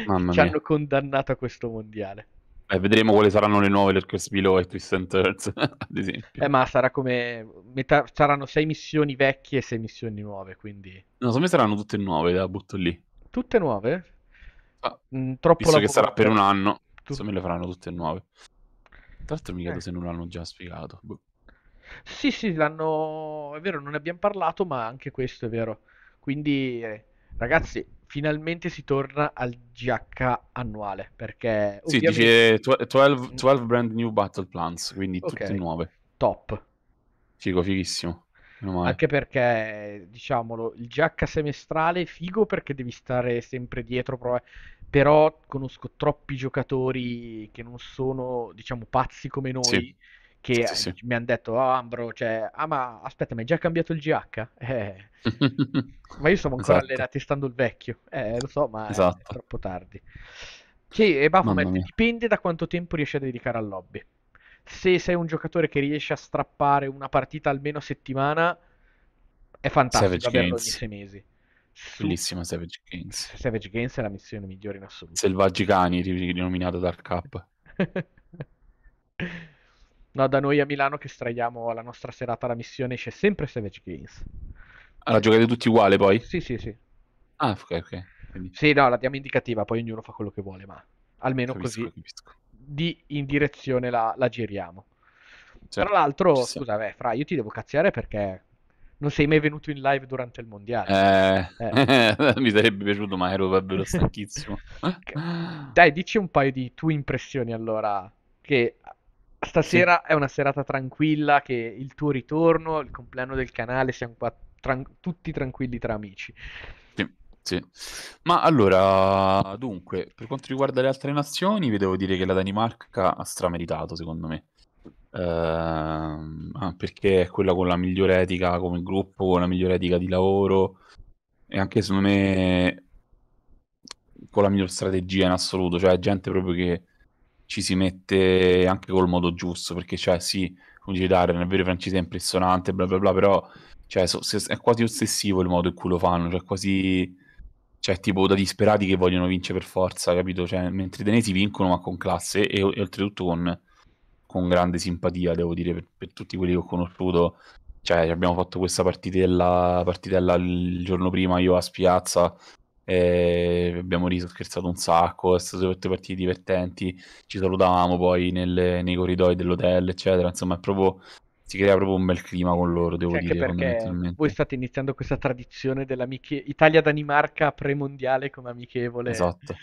Mamma ci mia. hanno condannato a questo mondiale. Vedremo quali saranno le nuove Lurkers Below e Twist and Turns, ad esempio. Ma sarà come saranno 6 missioni vecchie e 6 missioni nuove, quindi No, secondo me saranno tutte nuove, la butto lì. tutte nuove? Ah, Troppo visto che lavoro sarà per un per... anno, tu- secondo me le faranno tutte nuove. Tra l'altro mi chiedo eh. se non l'hanno già spiegato. Boh. Sì, sì, l'hanno... È vero, non ne abbiamo parlato, ma anche questo è vero. Quindi, ragazzi, finalmente si torna al GH annuale, perché Sì, ovviamente... dice 12 brand new battle plans, quindi tutte Ok, nuove. top. Figo, fighissimo. Meno male. Anche perché, diciamolo, il GH semestrale è figo perché devi stare sempre dietro, però conosco troppi giocatori che non sono, diciamo, pazzi come Sì, noi, che sì, sì. mi hanno detto, ah, Ambro, cioè, ah, ma aspetta, ma hai già cambiato il GH? Ma io sono ancora Esatto, allenati stando il vecchio. Lo so, ma è esatto. troppo tardi. Sì, e Mamma Baphomet, mia. dipende da quanto tempo riesci a dedicare al lobby. Se sei un giocatore che riesce a strappare una partita almeno a settimana, è fantastico Savage averlo ogni Games. 6 mesi. Su Bellissima Savage Games. Savage Games è la missione migliore in assoluto. Selvaggi cani, rinominato Dark Cup. No, da noi a Milano che straiamo la nostra serata la missione esce sempre Savage Games. Allora, giocate tutti uguali poi? Sì, sì, sì. Ah, ok, ok. Quindi Sì, no, la diamo indicativa, poi ognuno fa quello che vuole, ma almeno capisco, così capisco. in direzione la giriamo. Sì, Tra ci l'altro, sta. scusa, Fra, io ti devo cazziare perché non sei mai venuto in live durante il mondiale. Eh, Eh. mi sarebbe piaciuto, ma ero davvero stanchissimo. Dai, dici un paio di tue impressioni allora, che Sì, stasera è una serata tranquilla, che il tuo ritorno, il compleanno del canale, siamo qua tutti tranquilli tra amici. sì, sì. Ma allora, dunque, per quanto riguarda le altre nazioni, vi devo dire che la Danimarca ha strameritato, secondo me. Perché è quella con la migliore etica come gruppo, con la migliore etica di lavoro e anche secondo me con la miglior strategia in assoluto, cioè gente proprio che ci si mette anche col modo giusto, perché cioè sì, come dice Darren, è vero, i francesi è impressionante, bla bla bla, però cioè, è quasi ossessivo il modo in cui lo fanno, cioè quasi, cioè tipo da disperati che vogliono vincere per forza, capito? Cioè, mentre i danesi vincono ma con classe e oltretutto con grande simpatia, devo dire, per tutti quelli che ho conosciuto. Cioè, abbiamo fatto questa partitella il giorno prima io a Spiazza, e abbiamo riso, scherzato un sacco, è state tutte partite divertenti, ci salutavamo poi nei corridoi dell'hotel, eccetera. Insomma, è proprio, si crea proprio un bel clima con loro, Sì, devo anche dire, perché voi fondamentalmente. state iniziando questa tradizione Italia-Danimarca premondiale come amichevole Esatto.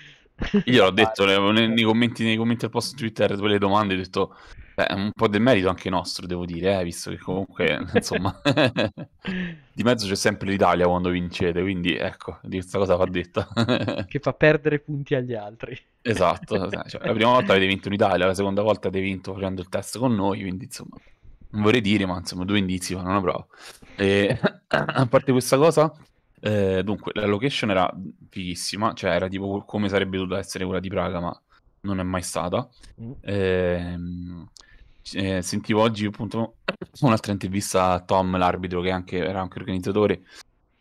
Io da l'ho detto fare. nei commenti al post Twitter, quelle domande, ho detto, beh, un po' del merito anche nostro, devo dire, visto che comunque, insomma, di mezzo c'è sempre l'Italia quando vincete, quindi ecco, di questa cosa va detta. Che fa perdere punti agli altri. Esatto, cioè, la prima volta avete vinto in Italia, la seconda volta avete vinto facendo il test con noi, quindi insomma, non vorrei dire, ma insomma, due indizi vanno una prova. E, a parte questa cosa, dunque, la location era fighissima, cioè era tipo come sarebbe dovuta essere quella di Praga, ma non è mai stata. Mm. Ehm, Sentivo oggi appunto un'altra intervista a Tom, l'arbitro, che era anche organizzatore,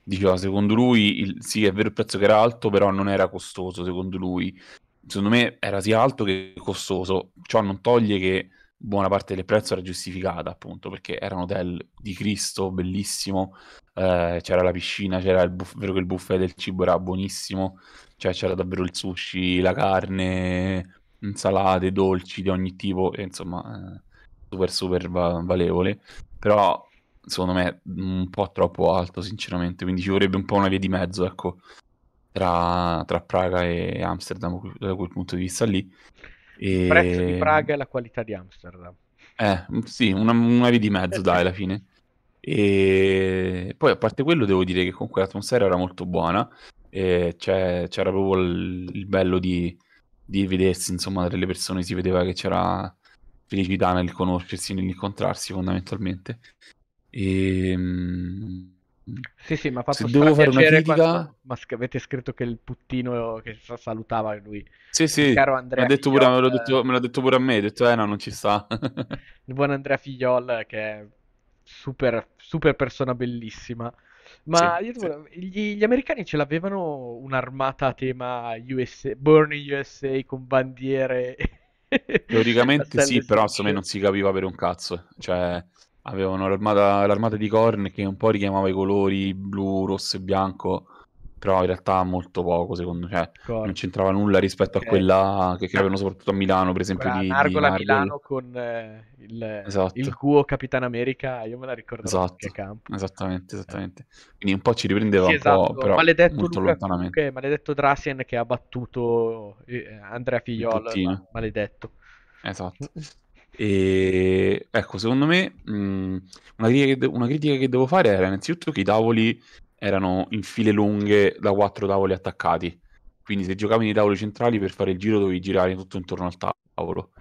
diceva, secondo lui, sì, è vero il prezzo che era alto, però non era costoso, secondo lui. Secondo me era sia alto che costoso. Ciò non toglie che buona parte del prezzo era giustificata, appunto, perché era un hotel di Cristo, bellissimo, c'era la piscina, c'era vero che il buffet del cibo era buonissimo, cioè c'era davvero il sushi, la carne, insalate, dolci di ogni tipo, e insomma, super super valevole. Però secondo me un po' troppo alto, sinceramente, quindi ci vorrebbe un po' una via di mezzo, ecco, tra Praga e Amsterdam da quel punto di vista lì. Il prezzo di E Praga e la qualità di Amsterdam. sì, una via di mezzo, dai, alla fine. E poi, a parte quello, devo dire che comunque l'atmosfera era molto buona, e c'era proprio il bello di vedersi, insomma, tra le persone si vedeva che c'era felicità nel conoscersi, nell'incontrarsi, fondamentalmente. E, Sì, mi ha Se fatto devo fare una strapiacere critica, quando avete scritto che il puttino che salutava lui, sì, il sì, caro me l'ha Andrea detto pure, Figliol, me l'ha detto pure a me, ho detto, no, non ci sta. il buon Andrea Figliol che è super, super persona bellissima. Sì, Ma io sì. gli americani ce l'avevano un'armata a tema USA, Born in USA con bandiere a Teoricamente stelle sì, però insomma strisce. non si capiva per un cazzo. Cioè, avevano l'armata di corn che un po' richiamava i colori blu, rosso e bianco, però in realtà molto poco, secondo me. Cioè, non Corn. c'entrava nulla rispetto a Ok. quella che Na- avevano soprattutto a Milano, per esempio, Quella di Nargola Nargol. Milano con il Esatto. Guo Capitan America, io me la ricorderò finché Esatto, campo. esattamente, Eh. esattamente. Quindi un po' ci riprendeva, Sì, un po', esatto. però Maledetto molto Luca, lontanamente. comunque, maledetto Drasien che ha battuto Andrea Il Figliol, puttino, maledetto. esatto. E ecco, secondo me, una critica che devo fare era innanzitutto che i tavoli erano in file lunghe da 4 tavoli attaccati. Quindi se giocavi nei tavoli centrali per fare il giro dovevi girare tutto intorno al tavolo.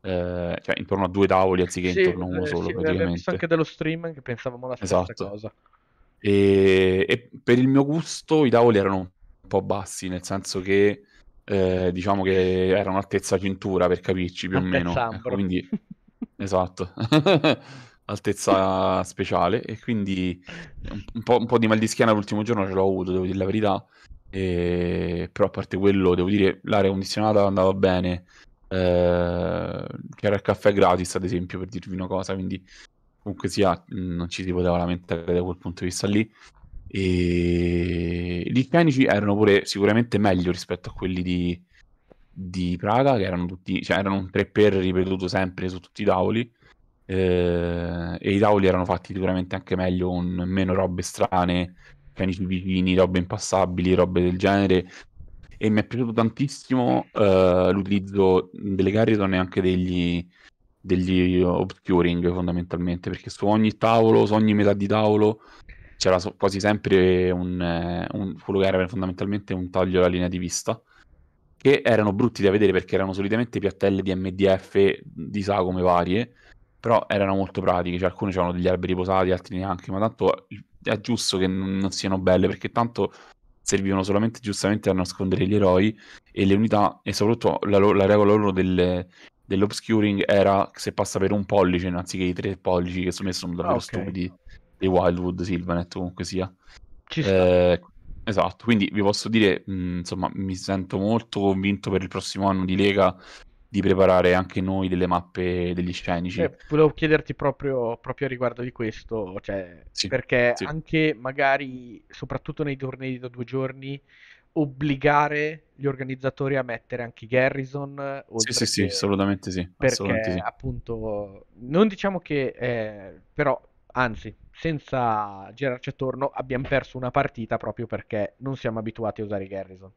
Cioè intorno a 2 tavoli anziché Sì, intorno a uno sì, solo abbiamo visto anche praticamente. dello stream che pensavamo la stessa Esatto. cosa. E per il mio gusto i tavoli erano un po' bassi, nel senso che diciamo che erano altezza cintura per capirci più o meno. Ecco, Altezzambro. quindi esatto, altezza speciale. E quindi un po' di mal di schiena l'ultimo giorno ce l'ho avuto, devo dire la verità. Però a parte quello, devo dire, l'aria condizionata andava bene. C'era il caffè gratis, ad esempio, per dirvi una cosa, quindi comunque sia, non ci si poteva lamentare da quel punto di vista lì. E gli igienici erano pure sicuramente meglio rispetto a quelli di Praga, che erano tutti, cioè erano un 3x ripetuto sempre su tutti i tavoli. E i tavoli erano fatti sicuramente anche meglio, con meno robe strane, igienici vicini, robe impassabili, robe del genere. E mi è piaciuto tantissimo l'utilizzo delle Carriton e anche degli obscuring fondamentalmente, perché su ogni tavolo, su ogni metà di tavolo c'era quasi sempre quello che era fondamentalmente un taglio alla linea di vista, che erano brutti da vedere perché erano solitamente piattelle di MDF di sagome varie, però erano molto pratiche, cioè alcune avevano degli alberi posati, altri neanche, ma tanto è giusto che non siano belle perché tanto servivano solamente giustamente a nascondere gli eroi e le unità, e soprattutto la regola loro dell'obscuring era che se passa per un pollice anziché i 3 pollici, che secondo me sono Ah, davvero ok. stupidi, dei Wildwood, Sylvanet comunque sia. Ci sta. Eh, esatto, quindi vi posso dire, insomma, mi sento molto convinto per il prossimo anno di Lega di preparare anche noi delle mappe degli scenici. Volevo chiederti proprio a riguardo di questo, cioè, Sì, perché sì, anche magari, soprattutto nei tornei da 2 giorni, obbligare gli organizzatori a mettere anche i Garrison, sì, sì, oltre sì, che assolutamente sì, assolutamente perché sì. appunto non diciamo che però anzi senza girarci attorno abbiamo perso una partita proprio perché non siamo abituati a usare i Garrison,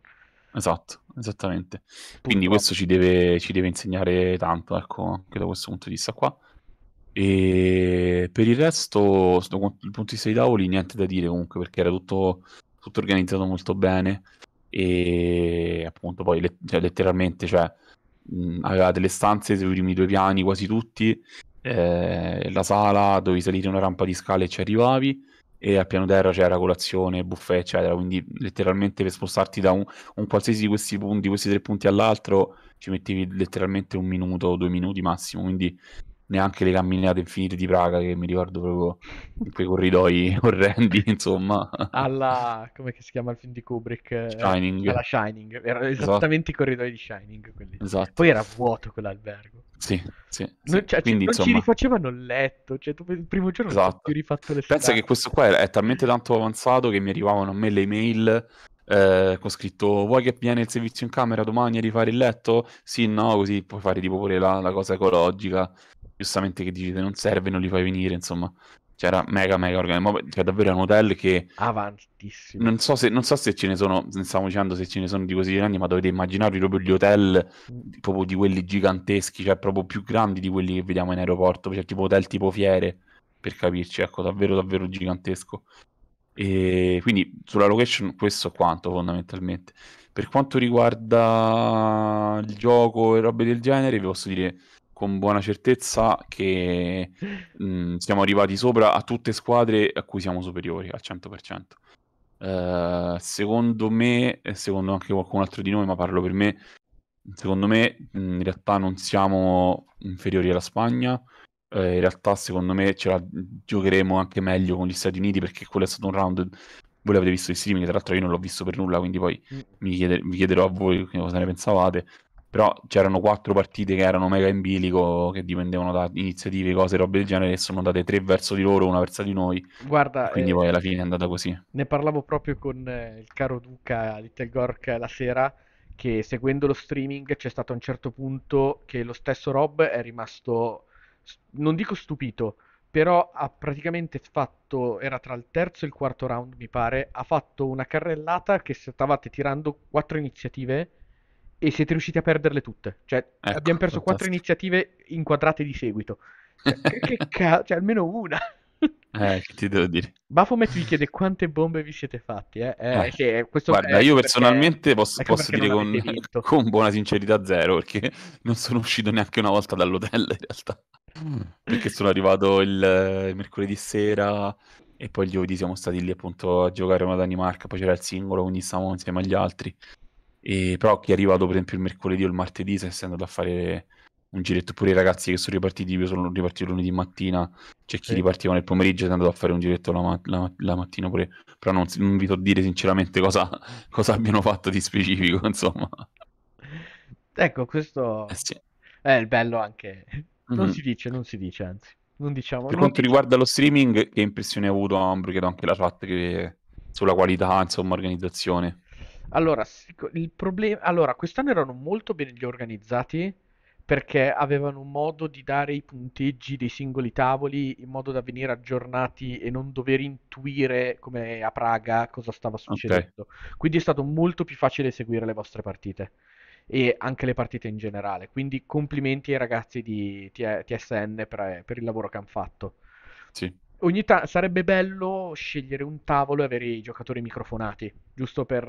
Esatto, esattamente. Quindi questo purtroppo. ci deve insegnare tanto, ecco, anche da questo punto di vista qua. E per il resto, dal punto di vista dei tavoli, niente da dire comunque, perché era tutto organizzato molto bene e appunto poi cioè, letteralmente, cioè, avevate le stanze sui primi 2 piani quasi tutti, la sala, dovevi salire una rampa di scale e ci arrivavi, e al piano terra c'era colazione, buffet, eccetera, quindi letteralmente per spostarti da un qualsiasi di questi punti, questi 3 punti all'altro, ci mettevi letteralmente 1 minuto o 2 minuti massimo, quindi neanche le camminate infinite di Praga che mi ricordo proprio in quei corridoi orrendi, insomma. Alla, come che si chiama il film di Kubrick? Shining, Alla Shining, erano esatto, esattamente i corridoi di Shining quelli. esatto. Poi era vuoto quell'albergo. Sì, sì, Non, sì. Quindi non ci insomma, rifacevano il letto, cioè tu il primo giorno non ci hanno più esatto. rifatto le Pensa che stanze. questo qua è talmente tanto avanzato che mi arrivavano a me le email con scritto: vuoi che viene il servizio in camera domani a rifare il letto? Sì, no, così puoi fare tipo pure la cosa ecologica. Giustamente che dici: "Se non serve non li fai venire", insomma. C'era mega mega organizzato. Cioè davvero è un hotel che Avantissimo. non so se ce ne sono, stavo dicendo se ce ne sono di così grandi, ma dovete immaginarvi proprio gli hotel proprio di quelli giganteschi, cioè proprio più grandi di quelli che vediamo in aeroporto, cioè tipo hotel tipo fiere, per capirci, ecco, davvero davvero gigantesco. E quindi sulla location questo è quanto fondamentalmente. Per quanto riguarda il gioco e robe del genere, vi posso dire con buona certezza che siamo arrivati sopra a tutte squadre a cui siamo superiori al 100%. Secondo me, e secondo anche qualcun altro di noi, ma parlo per me, secondo me in realtà non siamo inferiori alla Spagna. In realtà secondo me ce la giocheremo anche meglio con gli Stati Uniti, perché quello è stato un round, voi l'avete visto in streaming, tra l'altro io non l'ho visto per nulla, quindi poi vi chiederò a voi che cosa ne pensavate. Però c'erano 4 partite che erano mega in bilico, che dipendevano da iniziative, cose, robe del genere, e sono andate 3 verso di loro, una verso di noi, e Guarda, quindi poi alla fine è andata così. ne parlavo proprio con il caro Duca Little Gork la sera, che seguendo lo streaming c'è stato a un certo punto che lo stesso Rob è rimasto, non dico stupito, però ha praticamente fatto, era tra il terzo e il quarto round mi pare, ha fatto una carrellata che stavate tirando 4 iniziative e siete riusciti a perderle tutte. Cioè, Ecco, abbiamo perso 4 fantastico. iniziative inquadrate di seguito. Cioè, cioè, almeno una. Che ti devo dire? Baphomet vi chiede quante bombe vi siete fatti, eh? Eh, Sì, questo guarda, io personalmente ecco posso perché dire non avete vinto. con buona sincerità zero, perché non sono uscito neanche una volta dall'hotel in realtà. Perché sono arrivato il mercoledì sera e poi il giovedì siamo stati lì appunto a giocare una Danimarca, poi c'era il singolo, quindi stavamo insieme agli altri. E però chi è arrivato per esempio il mercoledì o il martedì si è andato a fare un giretto, pure i ragazzi che sono ripartiti, io sono ripartito lunedì mattina, c'è chi Sì. ripartiva nel pomeriggio e è andato a fare un giretto la mattina pure, però non vi so dire sinceramente cosa abbiano fatto di specifico, insomma. Ecco, Eh questo sì. è il bello anche. Mhm. Non si dice, anzi. Non diciamo, Per non quanto diciamo. riguarda lo streaming, che impressioni hai avuto, Ambro? Chiedo anche la chat sulla qualità, insomma, organizzazione. Allora, il problema... Allora, quest'anno erano molto ben organizzati perché avevano un modo di dare i punteggi dei singoli tavoli in modo da venire aggiornati e non dover intuire come a Praga cosa stava Ok, succedendo. Quindi è stato molto più facile seguire le vostre partite e anche le partite in generale. Quindi complimenti ai ragazzi di TSN per il lavoro che hanno fatto. sì. Ogni tanto sarebbe bello scegliere un tavolo e avere i giocatori microfonati, giusto per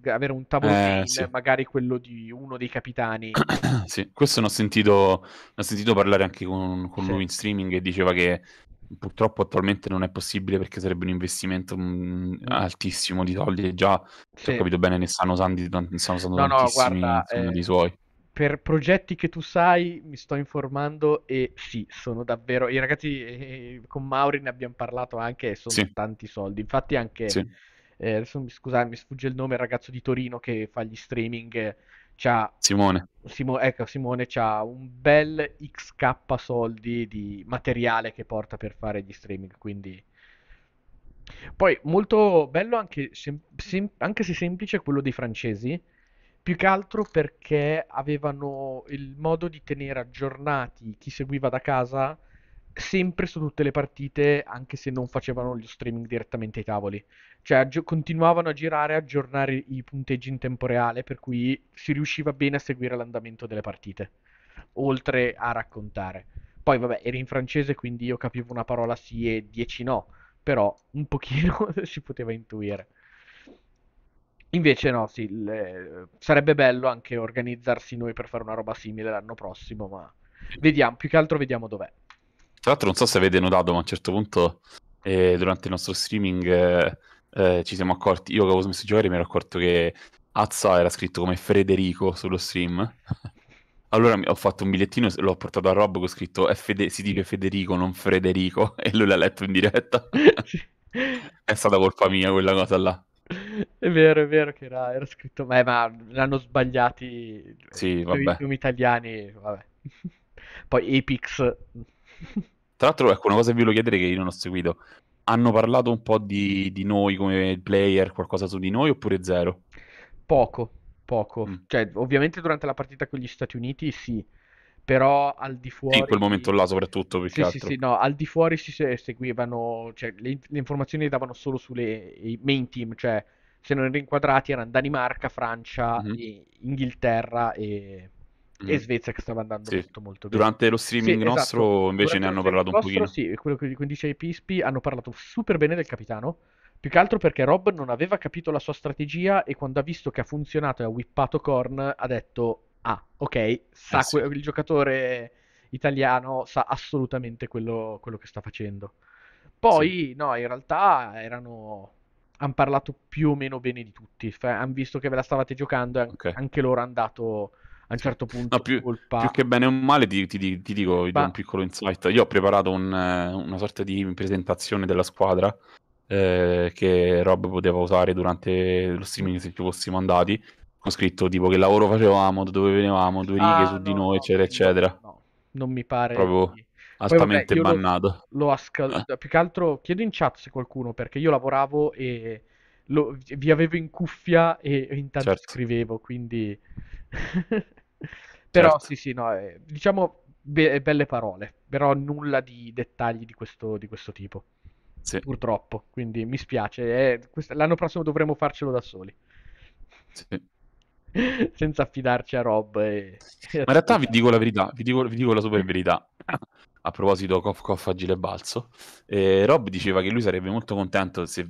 avere un tavolo main, Sì. magari quello di uno dei capitani. Sì, questo ne ho sentito parlare anche con Sì, lui in streaming e diceva che purtroppo attualmente non è possibile perché sarebbe un investimento mm, altissimo di soldi e già, se ho sì. capito bene, ne stanno usando No, no, tantissimi, guarda, insomma, dei suoi. per progetti che tu sai, mi sto informando e sì, sono davvero... I ragazzi con Mauri ne abbiamo parlato anche e sono Sì, tanti soldi. Infatti anche, sì, adesso scusate, mi sfugge il nome, il ragazzo di Torino che fa gli streaming, c'ha... Simone. Ecco, Simone c'ha un bel XK soldi di materiale che porta per fare gli streaming, quindi... Poi molto bello anche, anche se semplice quello dei francesi, più che altro perché avevano il modo di tenere aggiornati chi seguiva da casa sempre su tutte le partite, anche se non facevano lo streaming direttamente ai tavoli. Cioè continuavano a girare e aggiornare i punteggi in tempo reale, per cui si riusciva bene a seguire l'andamento delle partite, oltre a raccontare. Poi vabbè, era in francese, quindi io capivo una parola sì e 10 no, però un pochino si poteva intuire. Invece no, sì, sarebbe bello anche organizzarsi noi per fare una roba simile l'anno prossimo, ma vediamo, più che altro vediamo dov'è. Tra l'altro non so se avete notato, ma a un certo punto durante il nostro streaming ci siamo accorti, io che avevo smesso di giocare mi ero accorto che Azza era scritto come Federico sullo stream. Allora ho fatto un bigliettino e l'ho portato a Rob con scritto si dice Federico, non Federico, e lui l'ha letto in diretta. Sì. È stata colpa mia quella cosa là. È vero che era scritto, ma l'hanno sbagliati Sì, i vabbè. nomi italiani, vabbè. Poi Epix. Tra l'altro, ecco, una cosa che vi volevo chiedere che io non ho seguito. Hanno parlato un po' di noi come player, qualcosa su di noi oppure zero? Poco, poco. Mm. Cioè, ovviamente durante la partita con gli Stati Uniti sì, però al di Sì, in quel momento fuori... là soprattutto, più che Sì, sì, sì, altro. no, al di fuori seguivano, cioè le informazioni le davano solo sulle i main team, cioè se non erano inquadrati erano Danimarca, Francia, Mhm, Inghilterra e mhm. Svezia che stava andando Sì. molto molto bene. Durante lo Sì, streaming esatto. nostro invece ne Durante lo hanno streaming parlato un vostro, pochino. sì, quello che dice i Pispi, hanno parlato super bene del capitano. Più che altro perché Rob non aveva capito la sua strategia e quando ha visto che ha funzionato e ha whippato Korn ha detto: Ah, ok, Eh sa sì. il giocatore italiano sa assolutamente quello che sta facendo. Sì, Poi, no, in realtà hanno parlato più o meno bene di tutti, hanno visto che ve la stavate giocando e ok. anche loro hanno dato a un Sì. certo No, punto più colpa. che bene o male, ti dico, vi do un Ma piccolo insight. Io ho preparato una sorta di presentazione della squadra che Rob poteva usare durante lo streaming se ci fossimo andati. Ho scritto tipo che lavoro facevamo, da dove venivamo, due righe ah, su di no, noi, no, eccetera, quello eccetera. no, non mi pare Proprio di... Poi vabbè, altamente bannato. più che altro chiedo in chat se qualcuno, perché io lavoravo e vi avevo in cuffia e intanto Certo, scrivevo, quindi... Però certo. sì, sì, no, diciamo belle parole, però nulla di dettagli di questo tipo, Sì, purtroppo, quindi mi spiace, l'anno prossimo dovremo farcelo da soli, sì. senza affidarci a Rob e a Ma in tutto realtà il vi dico resto. la verità, vi dico la super verità. A proposito, Cof Cof Agile e Balzo, Rob diceva che lui sarebbe molto contento se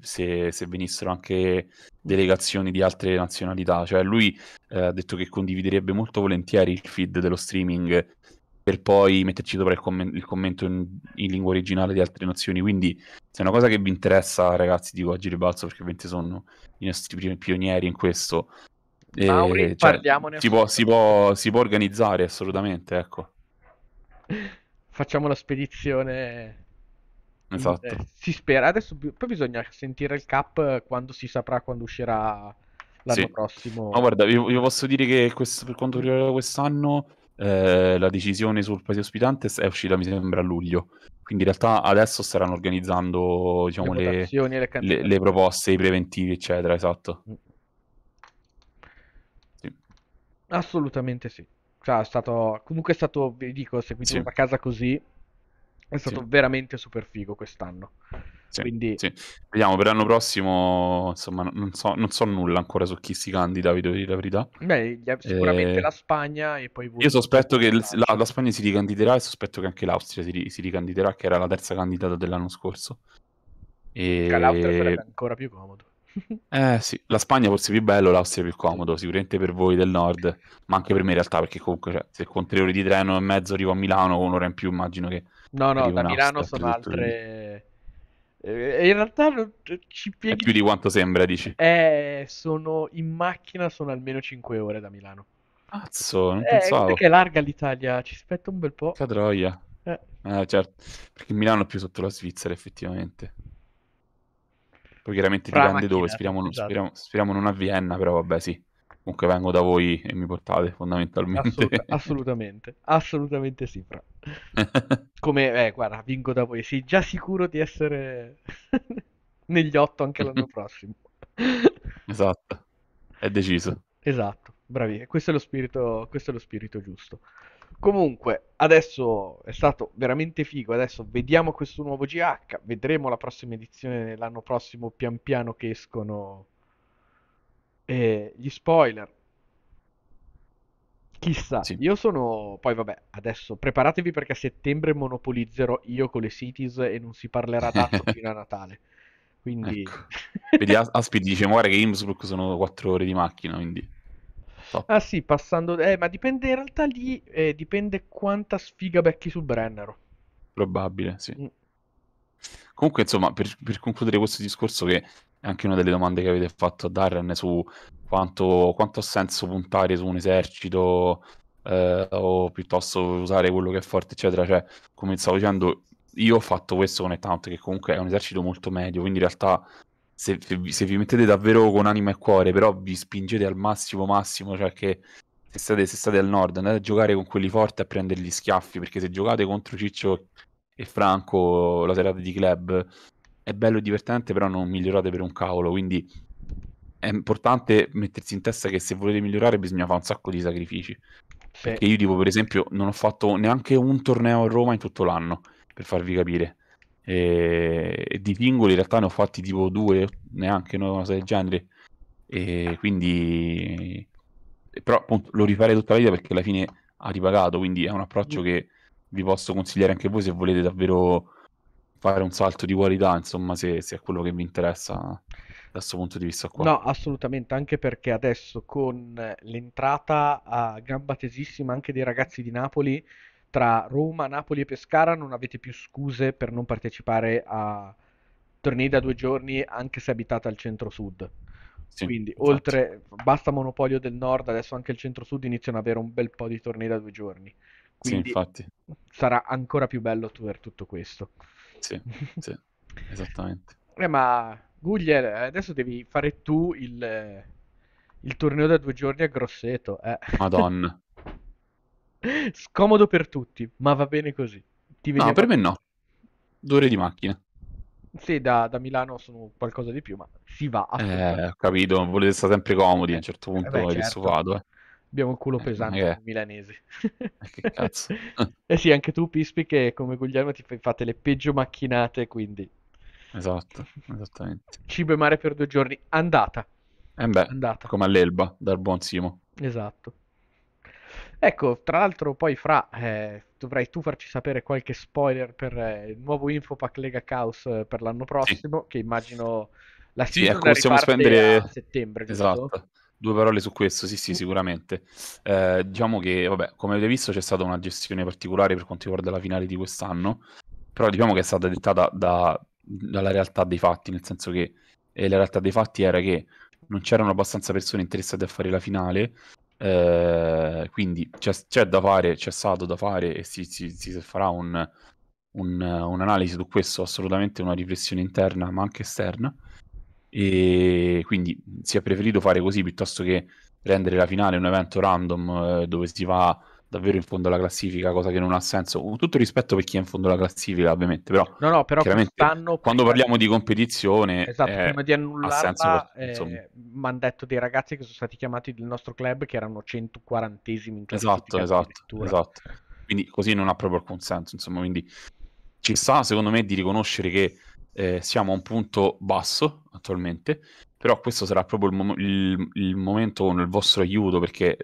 venissero anche delegazioni di altre nazionalità. Cioè, lui ha detto che condividerebbe molto volentieri il feed dello streaming per poi metterci sopra il commento in lingua originale di altre nazioni. Quindi, se è una cosa che vi interessa, ragazzi, dico Agile e Balzo perché ovviamente sono i nostri pionieri in questo. Mauri, Cioè, parliamone assolutamente. si può organizzare assolutamente, ecco. Facciamo la spedizione Esatto. si spera. Adesso poi bisogna sentire il cap quando si saprà quando uscirà Sì. l'anno Ma prossimo. guarda, vi posso dire che per quanto riguarda quest'anno, la decisione sul paese ospitante è uscita, mi sembra, a luglio. Quindi in realtà adesso staranno organizzando, Le diciamo, votazioni e le le candidature. proposte, i preventivi, eccetera, esatto. Mm. Sì, Assolutamente sì. Cioè, comunque è stato, vi dico, ho seguito sì, una casa così, è sì. stato veramente super figo quest'anno. Sì, Quindi, sì. Vediamo, per l'anno prossimo, insomma, non so nulla ancora su chi si candida, vi devo dire la verità. beh, sicuramente la Eh, Spagna e poi io sospetto che qualcos'altro. la Spagna si ricandiderà e sospetto che anche l'Austria si ricandiderà, che era la terza candidata dell'anno scorso. L'Austria sarebbe E... ancora più comodo. sì, la Spagna forse è più bello, l'Austria è più comodo, sicuramente per voi del nord, ma anche per me in realtà, perché comunque cioè, se con 3 ore di treno e mezzo arrivo a Milano, con un'ora in più immagino che No, no, arrivo da in Milano Austria, sono oltretutto, quindi altre... in realtà ci è pieghi più di... di quanto sembra, dici. sono in macchina, sono almeno 5 ore da Milano. Cazzo, non Guarda che è pensavo. larga l'Italia, ci aspetta un bel po'. Che troia. Eh, Certo, perché Milano è più sotto la Svizzera, effettivamente. Poi chiaramente fra dipende dove, macchinetta, esatto. speriamo non a Vienna, però vabbè sì. Comunque vengo da voi e mi portate, fondamentalmente. Assolutamente, assolutamente sì, fra. Come, guarda, vinco da voi, sei già sicuro di essere negli 8 anche l'anno prossimo. Esatto, è deciso. Esatto, bravi, questo è lo spirito giusto. Comunque, adesso è stato veramente figo, adesso vediamo questo nuovo GH, vedremo la prossima edizione l'anno prossimo pian piano che escono gli spoiler. Chissà, Sì, io sono... Poi vabbè, adesso preparatevi perché a settembre monopolizzerò io con le cities e non si parlerà d'altro fino a Natale. ecco. Quindi... Vedi, Aspid dice, guarda che Innsbruck sono 4 ore di macchina, quindi Ah top, sì, passando... ma dipende in realtà lì, dipende quanta sfiga becchi sul Brennero. probabile, sì. Mm. Comunque, insomma, per concludere questo discorso, che è anche una delle domande che avete fatto a Darren su quanto ha senso puntare su un esercito o piuttosto usare quello che è forte, eccetera. Cioè, come stavo dicendo, io ho fatto questo con Account, che comunque è un esercito molto medio, quindi in realtà se vi mettete davvero con anima e cuore, però vi spingete al massimo massimo, cioè che se state al nord, andate a giocare con quelli forti a prendere gli schiaffi, perché se giocate contro Ciccio e Franco la serata di club è bello e divertente, però non migliorate per un cavolo, quindi è importante mettersi in testa che se volete migliorare bisogna fare un sacco di sacrifici. Sì. Perché io tipo per esempio non ho fatto neanche un torneo a Roma in tutto l'anno, per farvi capire. E di singoli in realtà ne ho fatti tipo due, neanche una cosa del genere. E quindi però appunto lo rifarei tutta la vita perché alla fine ha ripagato, quindi è un approccio Mm. che vi posso consigliare anche voi se volete davvero fare un salto di qualità, insomma, se è quello che vi interessa da questo punto di vista qua. No, assolutamente, anche perché adesso con l'entrata a gamba tesissima anche dei ragazzi di Napoli, tra Roma, Napoli e Pescara non avete più scuse per non partecipare a tornei da 2 giorni, anche se abitate al centro-sud. Sì, Quindi, infatti. oltre, basta Monopolio del Nord, adesso anche il centro-sud iniziano ad avere un bel po' di tornei da 2 giorni. Sì, Quindi infatti. sarà ancora più bello per tutto questo. Sì, sì, esattamente. Ma Gugliel, adesso devi fare tu il torneo da 2 giorni a Grosseto. Madonna. Scomodo per tutti, ma va bene così. Ti No, veniamo per a me no. dire. 2 ore di macchina. Sì, da Milano sono qualcosa di più, ma si va Ho assolutamente. capito, volete stare sempre comodi, a un certo punto Beh, avete certo, stufato, eh. abbiamo il culo Non è pesante noi che... milanesi. Che cazzo. Eh sì, anche tu, Pispi, che come Guglielmo fate le peggio macchinate, quindi Esatto, esattamente. cibo e mare per 2 giorni. Andata. E beh, Andata. come all'Elba, dal buon Simo. Esatto. Ecco, tra l'altro poi dovrai tu farci sapere qualche spoiler per il nuovo Infopack Lega Chaos per l'anno Sì, prossimo, che immagino la sì, season ecco, possiamo riparte a spendere... settembre, giusto? Esatto, 2 parole su questo, sì, sì, Mm. sicuramente. Diciamo che, vabbè, come avete visto c'è stata una gestione particolare per quanto riguarda la finale di quest'anno, però diciamo che è stata dettata dalla realtà dei fatti, nel senso che la realtà dei fatti era che non c'erano abbastanza persone interessate a fare la finale, quindi c'è da fare, c'è stato da fare e si farà un'analisi su questo, assolutamente una riflessione interna ma anche esterna. E quindi si è preferito fare così piuttosto che rendere la finale un evento random dove si va davvero in fondo alla classifica, cosa che non ha senso. Con tutto rispetto per chi è in fondo alla classifica, ovviamente, però No, no, però chiaramente quest'anno, quando parliamo di competizione esatto, prima di ha senso per, annullarla, insomma. mi hanno detto dei ragazzi che sono stati chiamati del nostro club che erano 140esimi in Esatto, classifica esatto, addirittura. esatto. Quindi così non ha proprio alcun senso, insomma, quindi ci sta, secondo me, di riconoscere che siamo a un punto basso attualmente, però questo sarà proprio il momento con il vostro aiuto, perché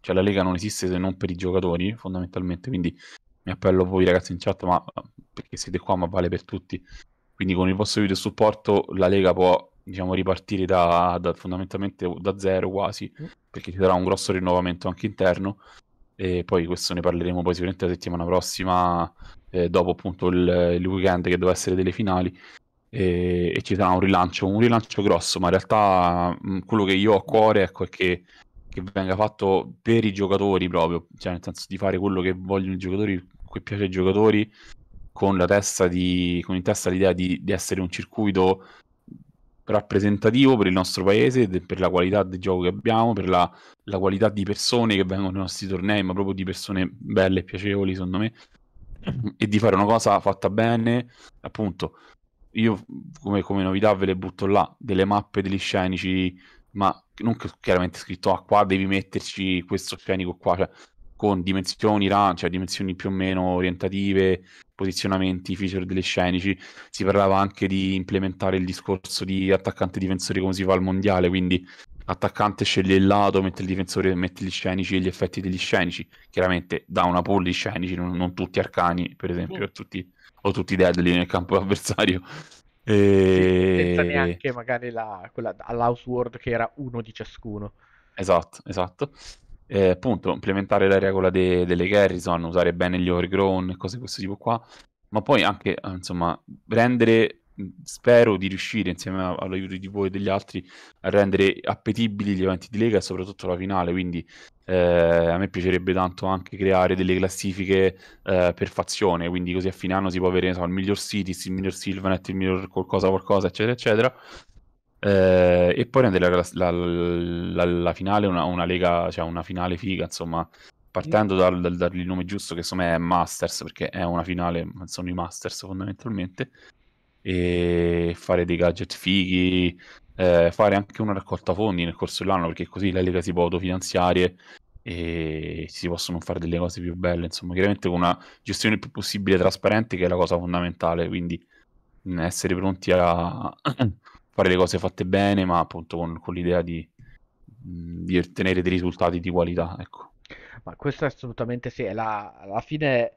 cioè, la Lega non esiste se non per i giocatori, fondamentalmente, quindi mi appello a voi ragazzi in chat, ma perché siete qua, ma vale per tutti. Quindi con il vostro aiuto e supporto la Lega può, diciamo, ripartire fondamentalmente da zero quasi, Mm. perché ci sarà un grosso rinnovamento anche interno e poi questo ne parleremo poi sicuramente la settimana prossima, dopo appunto il weekend che deve essere delle finali, e ci sarà un rilancio grosso, ma in realtà quello che io ho a cuore ecco, è che venga fatto per i giocatori proprio, cioè nel senso di fare quello che vogliono i giocatori, che piace ai giocatori, con in testa l'idea di essere un circuito rappresentativo per il nostro paese, per la qualità del gioco che abbiamo, per la qualità di persone che vengono nei nostri tornei, ma proprio di persone belle e piacevoli, secondo me, e di fare una cosa fatta bene, appunto. Io come novità ve le butto là, delle mappe degli scenici, ma non chiaramente scritto, ah, qua devi metterci questo scenico qua, cioè con dimensioni, cioè dimensioni più o meno orientative, posizionamenti, feature degli scenici. Si parlava anche di implementare il discorso di attaccante difensore come si fa al mondiale, quindi attaccante sceglie il lato, mette il difensore, mette gli scenici e gli effetti degli scenici. Chiaramente da una pool di scenici, non tutti arcani, per esempio, o tutti deadly nel campo avversario. Sì, senza E... neanche magari quella all'House World che era uno di ciascuno. Esatto, esatto. Appunto, implementare la regola delle Garrison, usare bene gli overgrown e cose di questo tipo qua, ma poi anche, insomma, rendere, spero di riuscire, insieme all'aiuto di voi e degli altri, a rendere appetibili gli eventi di Lega e soprattutto la finale, quindi a me piacerebbe tanto anche creare delle classifiche per fazione, quindi così a fine anno si può avere, ne so, il miglior Cities, il miglior Sylvanet, il miglior qualcosa qualcosa, eccetera, eccetera. E poi rendere la finale una lega, cioè una finale figa, insomma, Mm. partendo dargli il nome giusto, che secondo me è Masters, perché è una finale, ma sono i Masters fondamentalmente, e fare dei gadget fighi, fare anche una raccolta fondi nel corso dell'anno, perché così la lega si può autofinanziare e si possono fare delle cose più belle, insomma, chiaramente con una gestione il più possibile trasparente, che è la cosa fondamentale, quindi essere pronti a fare le cose fatte bene, ma appunto con l'idea di ottenere dei risultati di qualità, ecco. Ma questo assolutamente sì, alla fine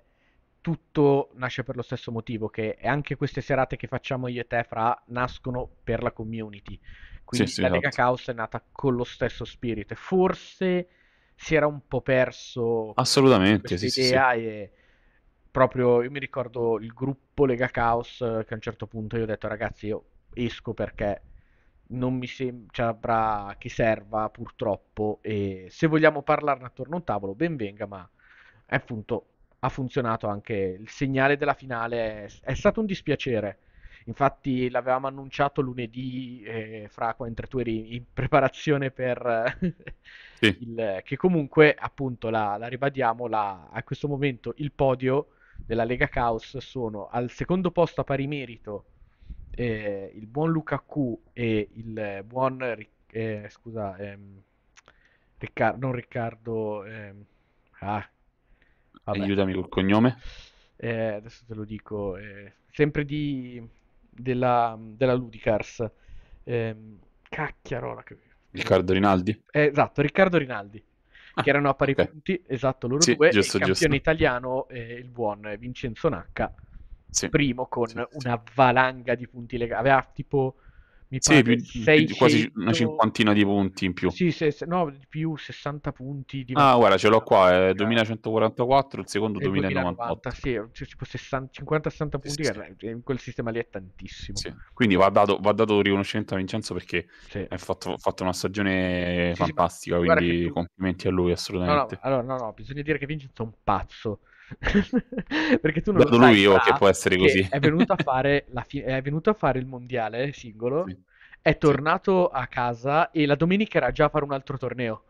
tutto nasce per lo stesso motivo, che è anche queste serate che facciamo io e te nascono per la community. Sì, Quindi sì, la Lega esatto. Chaos è nata con lo stesso spirito e forse si era un po' perso Assolutamente, questa sì, sì, sì. idea proprio, io mi ricordo il gruppo Lega Chaos che a un certo punto io ho detto ragazzi io esco perché non mi sembra che serva purtroppo e se vogliamo parlarne attorno a un tavolo ben venga, ma appunto ha funzionato anche il segnale della finale, è stato un dispiacere. Infatti l'avevamo annunciato lunedì, fra mentre tu eri in preparazione per Sì, che comunque appunto la ribadiamo, a questo momento il podio della Lega Caos sono al secondo posto a pari merito il buon Lukaku e il buon scusa, non Riccardo, ah, vabbè, aiutami col cognome. adesso te lo dico, sempre della Ludicars, cacchiarola, Riccardo Rinaldi? esatto, Riccardo Rinaldi, che Ah, erano a pari ok. punti, esatto, loro Sì, due, e il giusto, campione giusto. italiano, il buon Vincenzo Nacca, Sì, primo sì, con sì. una valanga di punti legati, aveva tipo, mi Sì, pare, quasi una 600, cinquantina di punti in più. sì, no, di più, 60 punti di Ah, guarda, ce l'ho vantaggio. qua, è Cioè, 2144, il secondo e 2090, 2098. sì, cioè, tipo 50-60 Sì, punti, sì, sì. che in quel sistema lì è tantissimo. Sì. Quindi va dato un riconoscimento a Vincenzo perché Sì. ha fatto una stagione Sì, sì, ma fantastica, guarda che quindi tu... complimenti a lui, No, no, assolutamente. allora, no, no, bisogna dire che Vincenzo è un pazzo. Perché tu non lo Dato sai, lui, io che Fra, può essere che così. è venuto a fare è venuto a fare il mondiale singolo, Sì, è sì. tornato a casa e la domenica era già a fare un altro torneo.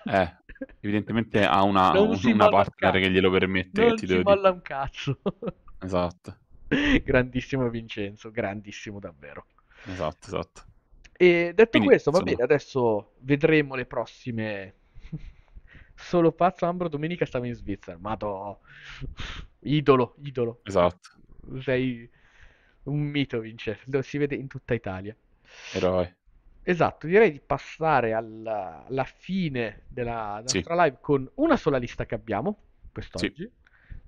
Eh, evidentemente ha una, Non si una molla un partner che cazzo. glielo permette, che Non ti si devo dire. molla un cazzo. Esatto, Grandissimo Vincenzo, grandissimo davvero. esatto, esatto. E detto Quindi, questo, va insomma, bene, adesso vedremo le prossime. Solo pazzo Ambro domenica stava in Svizzera. Madò. Idolo, idolo. esatto, Sei un mito, Vincenzo. Lo si vede in tutta Italia. eroe. Esatto, direi di passare alla fine della Sì, nostra live con una sola lista che abbiamo sì, quest'oggi,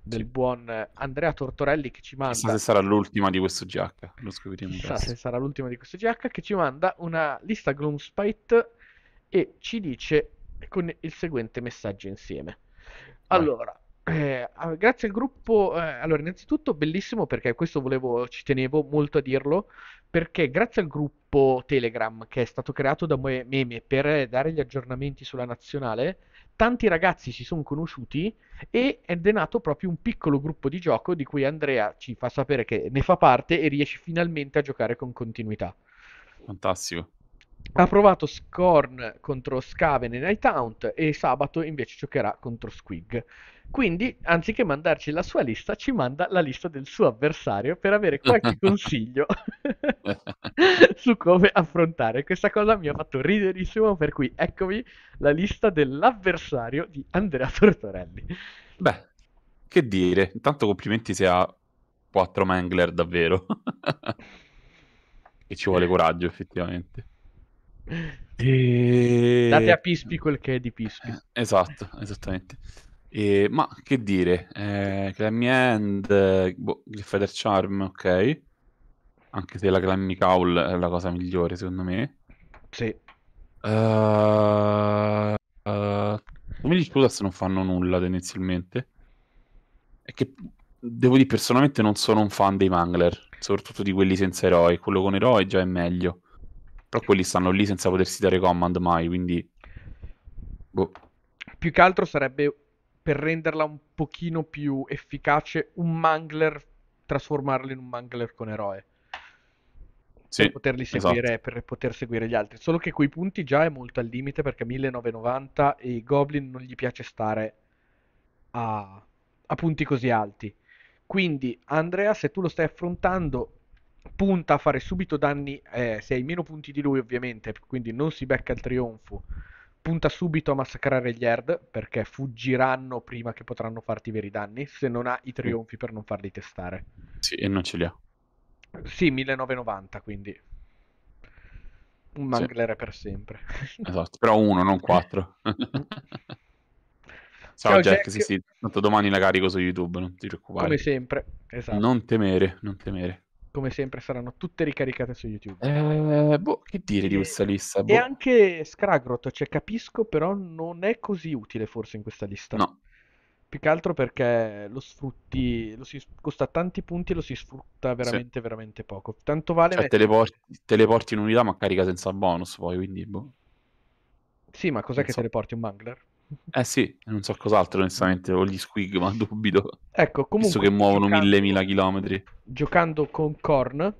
del sì. buon Andrea Tortorelli che ci Chissà se manda, sarà l'ultima di questo GH, lo scopriremo chissà se presto. sarà l'ultima di questo GH, che ci manda una lista Gloomspite e ci dice con il seguente messaggio insieme. Vai. Allora, grazie al gruppo, allora innanzitutto bellissimo perché questo ci tenevo molto a dirlo, perché grazie al gruppo Telegram che è stato creato da Meme per dare gli aggiornamenti sulla nazionale, tanti ragazzi si sono conosciuti ed è nato proprio un piccolo gruppo di gioco di cui Andrea ci fa sapere che ne fa parte e riesce finalmente a giocare con continuità. Fantastico. Ha provato Scorn contro Skaven e Nighthound e sabato invece giocherà contro Squig. Quindi, anziché mandarci la sua lista, ci manda la lista del suo avversario per avere qualche consiglio su come affrontare. Questa cosa mi ha fatto riderissimo, per cui eccovi la lista dell'avversario di Andrea Tortorelli. Beh, che dire, intanto complimenti se ha 4 Mangler davvero. E ci vuole coraggio, effettivamente. Date a E... Pispi quel che è di Pispi. Esatto, esattamente. Ma che dire, Clammy Hand, boh, Glyphader Charm, ok. Anche se la Clammy Cowl è la cosa migliore, secondo me. Sì. Come dici tu, adesso non fanno nulla tendenzialmente. È che devo dire, personalmente non sono un fan dei Mangler, soprattutto di quelli senza eroi. Quello con eroi già è meglio. Però quelli stanno lì senza potersi dare command mai, quindi... Boh. Più che altro sarebbe per renderla un pochino più efficace un mangler, trasformarlo in un mangler con eroe. Per Sì, poterli esatto. seguire, per poter seguire gli altri. Solo che quei punti già è molto al limite perché 1990 e i Goblin non gli piace stare a punti così alti. Quindi, Andrea, se tu lo stai affrontando, punta a fare subito danni, se hai meno punti di lui ovviamente, quindi non si becca il trionfo, punta subito a massacrare gli Erd, perché fuggiranno prima che potranno farti veri danni, se non ha i Sì, trionfi per non farli testare. sì, e non ce li ha. Sì, 1990, quindi un Sì, mangler per sempre. esatto. Però uno, non quattro. Ciao Ciao Jack, sì Jack, sì, tanto domani la carico su YouTube, non ti come preoccupare. sempre, esatto, Non temere, non temere. come sempre saranno tutte ricaricate su YouTube. Boh, che dire di E, questa lista? e Boh, anche Scragrot, cioè capisco, però non è così utile forse in questa lista. no, Più che altro perché lo sfrutti, costa tanti punti e lo si sfrutta Sì. veramente, veramente poco. Tanto vale Cioè, teleporti in unità ma carica senza bonus poi, quindi boh. Sì, ma cos'è Non che so. teleporti un Mangler? Eh sì, non so cos'altro onestamente, o gli squig, ma dubito. Ecco, Visto comunque, che muovono mila chilometri. giocando con Korn,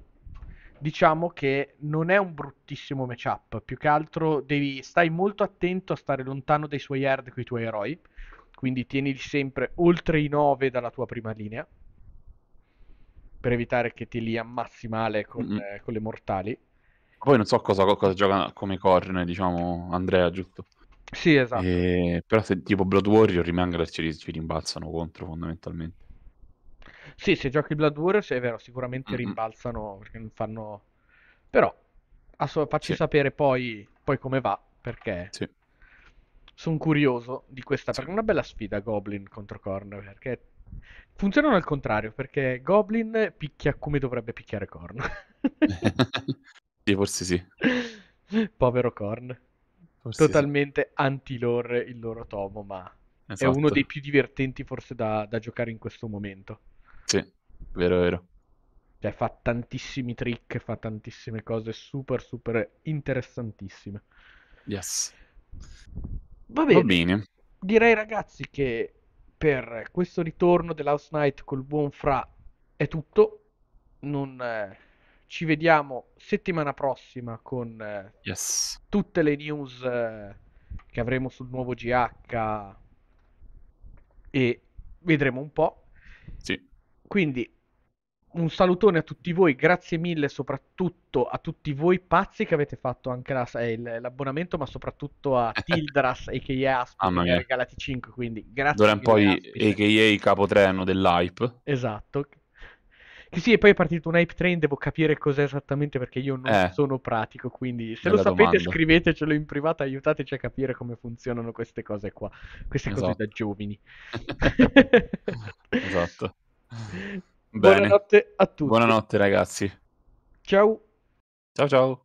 diciamo che non è un bruttissimo matchup. Più che altro stai molto attento a stare lontano dai suoi herd con i tuoi eroi. Quindi tienili sempre oltre i 9 dalla tua prima linea. Per evitare che ti li ammazzi male Mm-mm. con le mortali. Poi non so cosa gioca come Corne, diciamo, Andrea, giusto? Sì, esatto. Però se tipo Blood Warrior, i Mangler ci rimbalzano contro, fondamentalmente. Sì, se giochi Blood Warriors è vero, sicuramente Mm-mm. rimbalzano perché non fanno. Però facci Sì, sapere poi come va, perché sì, sono curioso di questa, sì. perché è una bella sfida Goblin contro Korn, perché funzionano al contrario, perché Goblin picchia come dovrebbe picchiare Korn. Sì, forse sì. Povero Korn. Forse sì. Totalmente anti-lore il loro tomo, ma è uno dei Esatto. più divertenti forse da giocare in questo momento. Sì, vero, vero. Cioè fa tantissimi trick, fa tantissime cose super super interessantissime. Yes. Va Va bene, bene. direi ragazzi che per questo ritorno dell'House Knight col buon Fra è tutto. Non, ci vediamo settimana prossima con Yes. tutte le news che avremo sul nuovo GH e vedremo un po'. Sì. Quindi un salutone a tutti voi, grazie mille soprattutto a tutti voi pazzi che avete fatto anche l'abbonamento, ma soprattutto a Tildras a.k.a. Aspi che Mamma mi ha mia. regalati 5, quindi grazie D'ora in mille poi, Aspis. a.k.a. capotreno dell'hype. Esatto. Che sì, e poi è partito un hype train, devo capire cos'è esattamente perché io non Eh, sono pratico, quindi se lo bella sapete domanda. scrivetecelo in privato, aiutateci a capire come funzionano queste cose qua, queste cose da Esatto. giovani. Esatto. Bene. Buonanotte a tutti. Buonanotte, ragazzi. Ciao. Ciao ciao.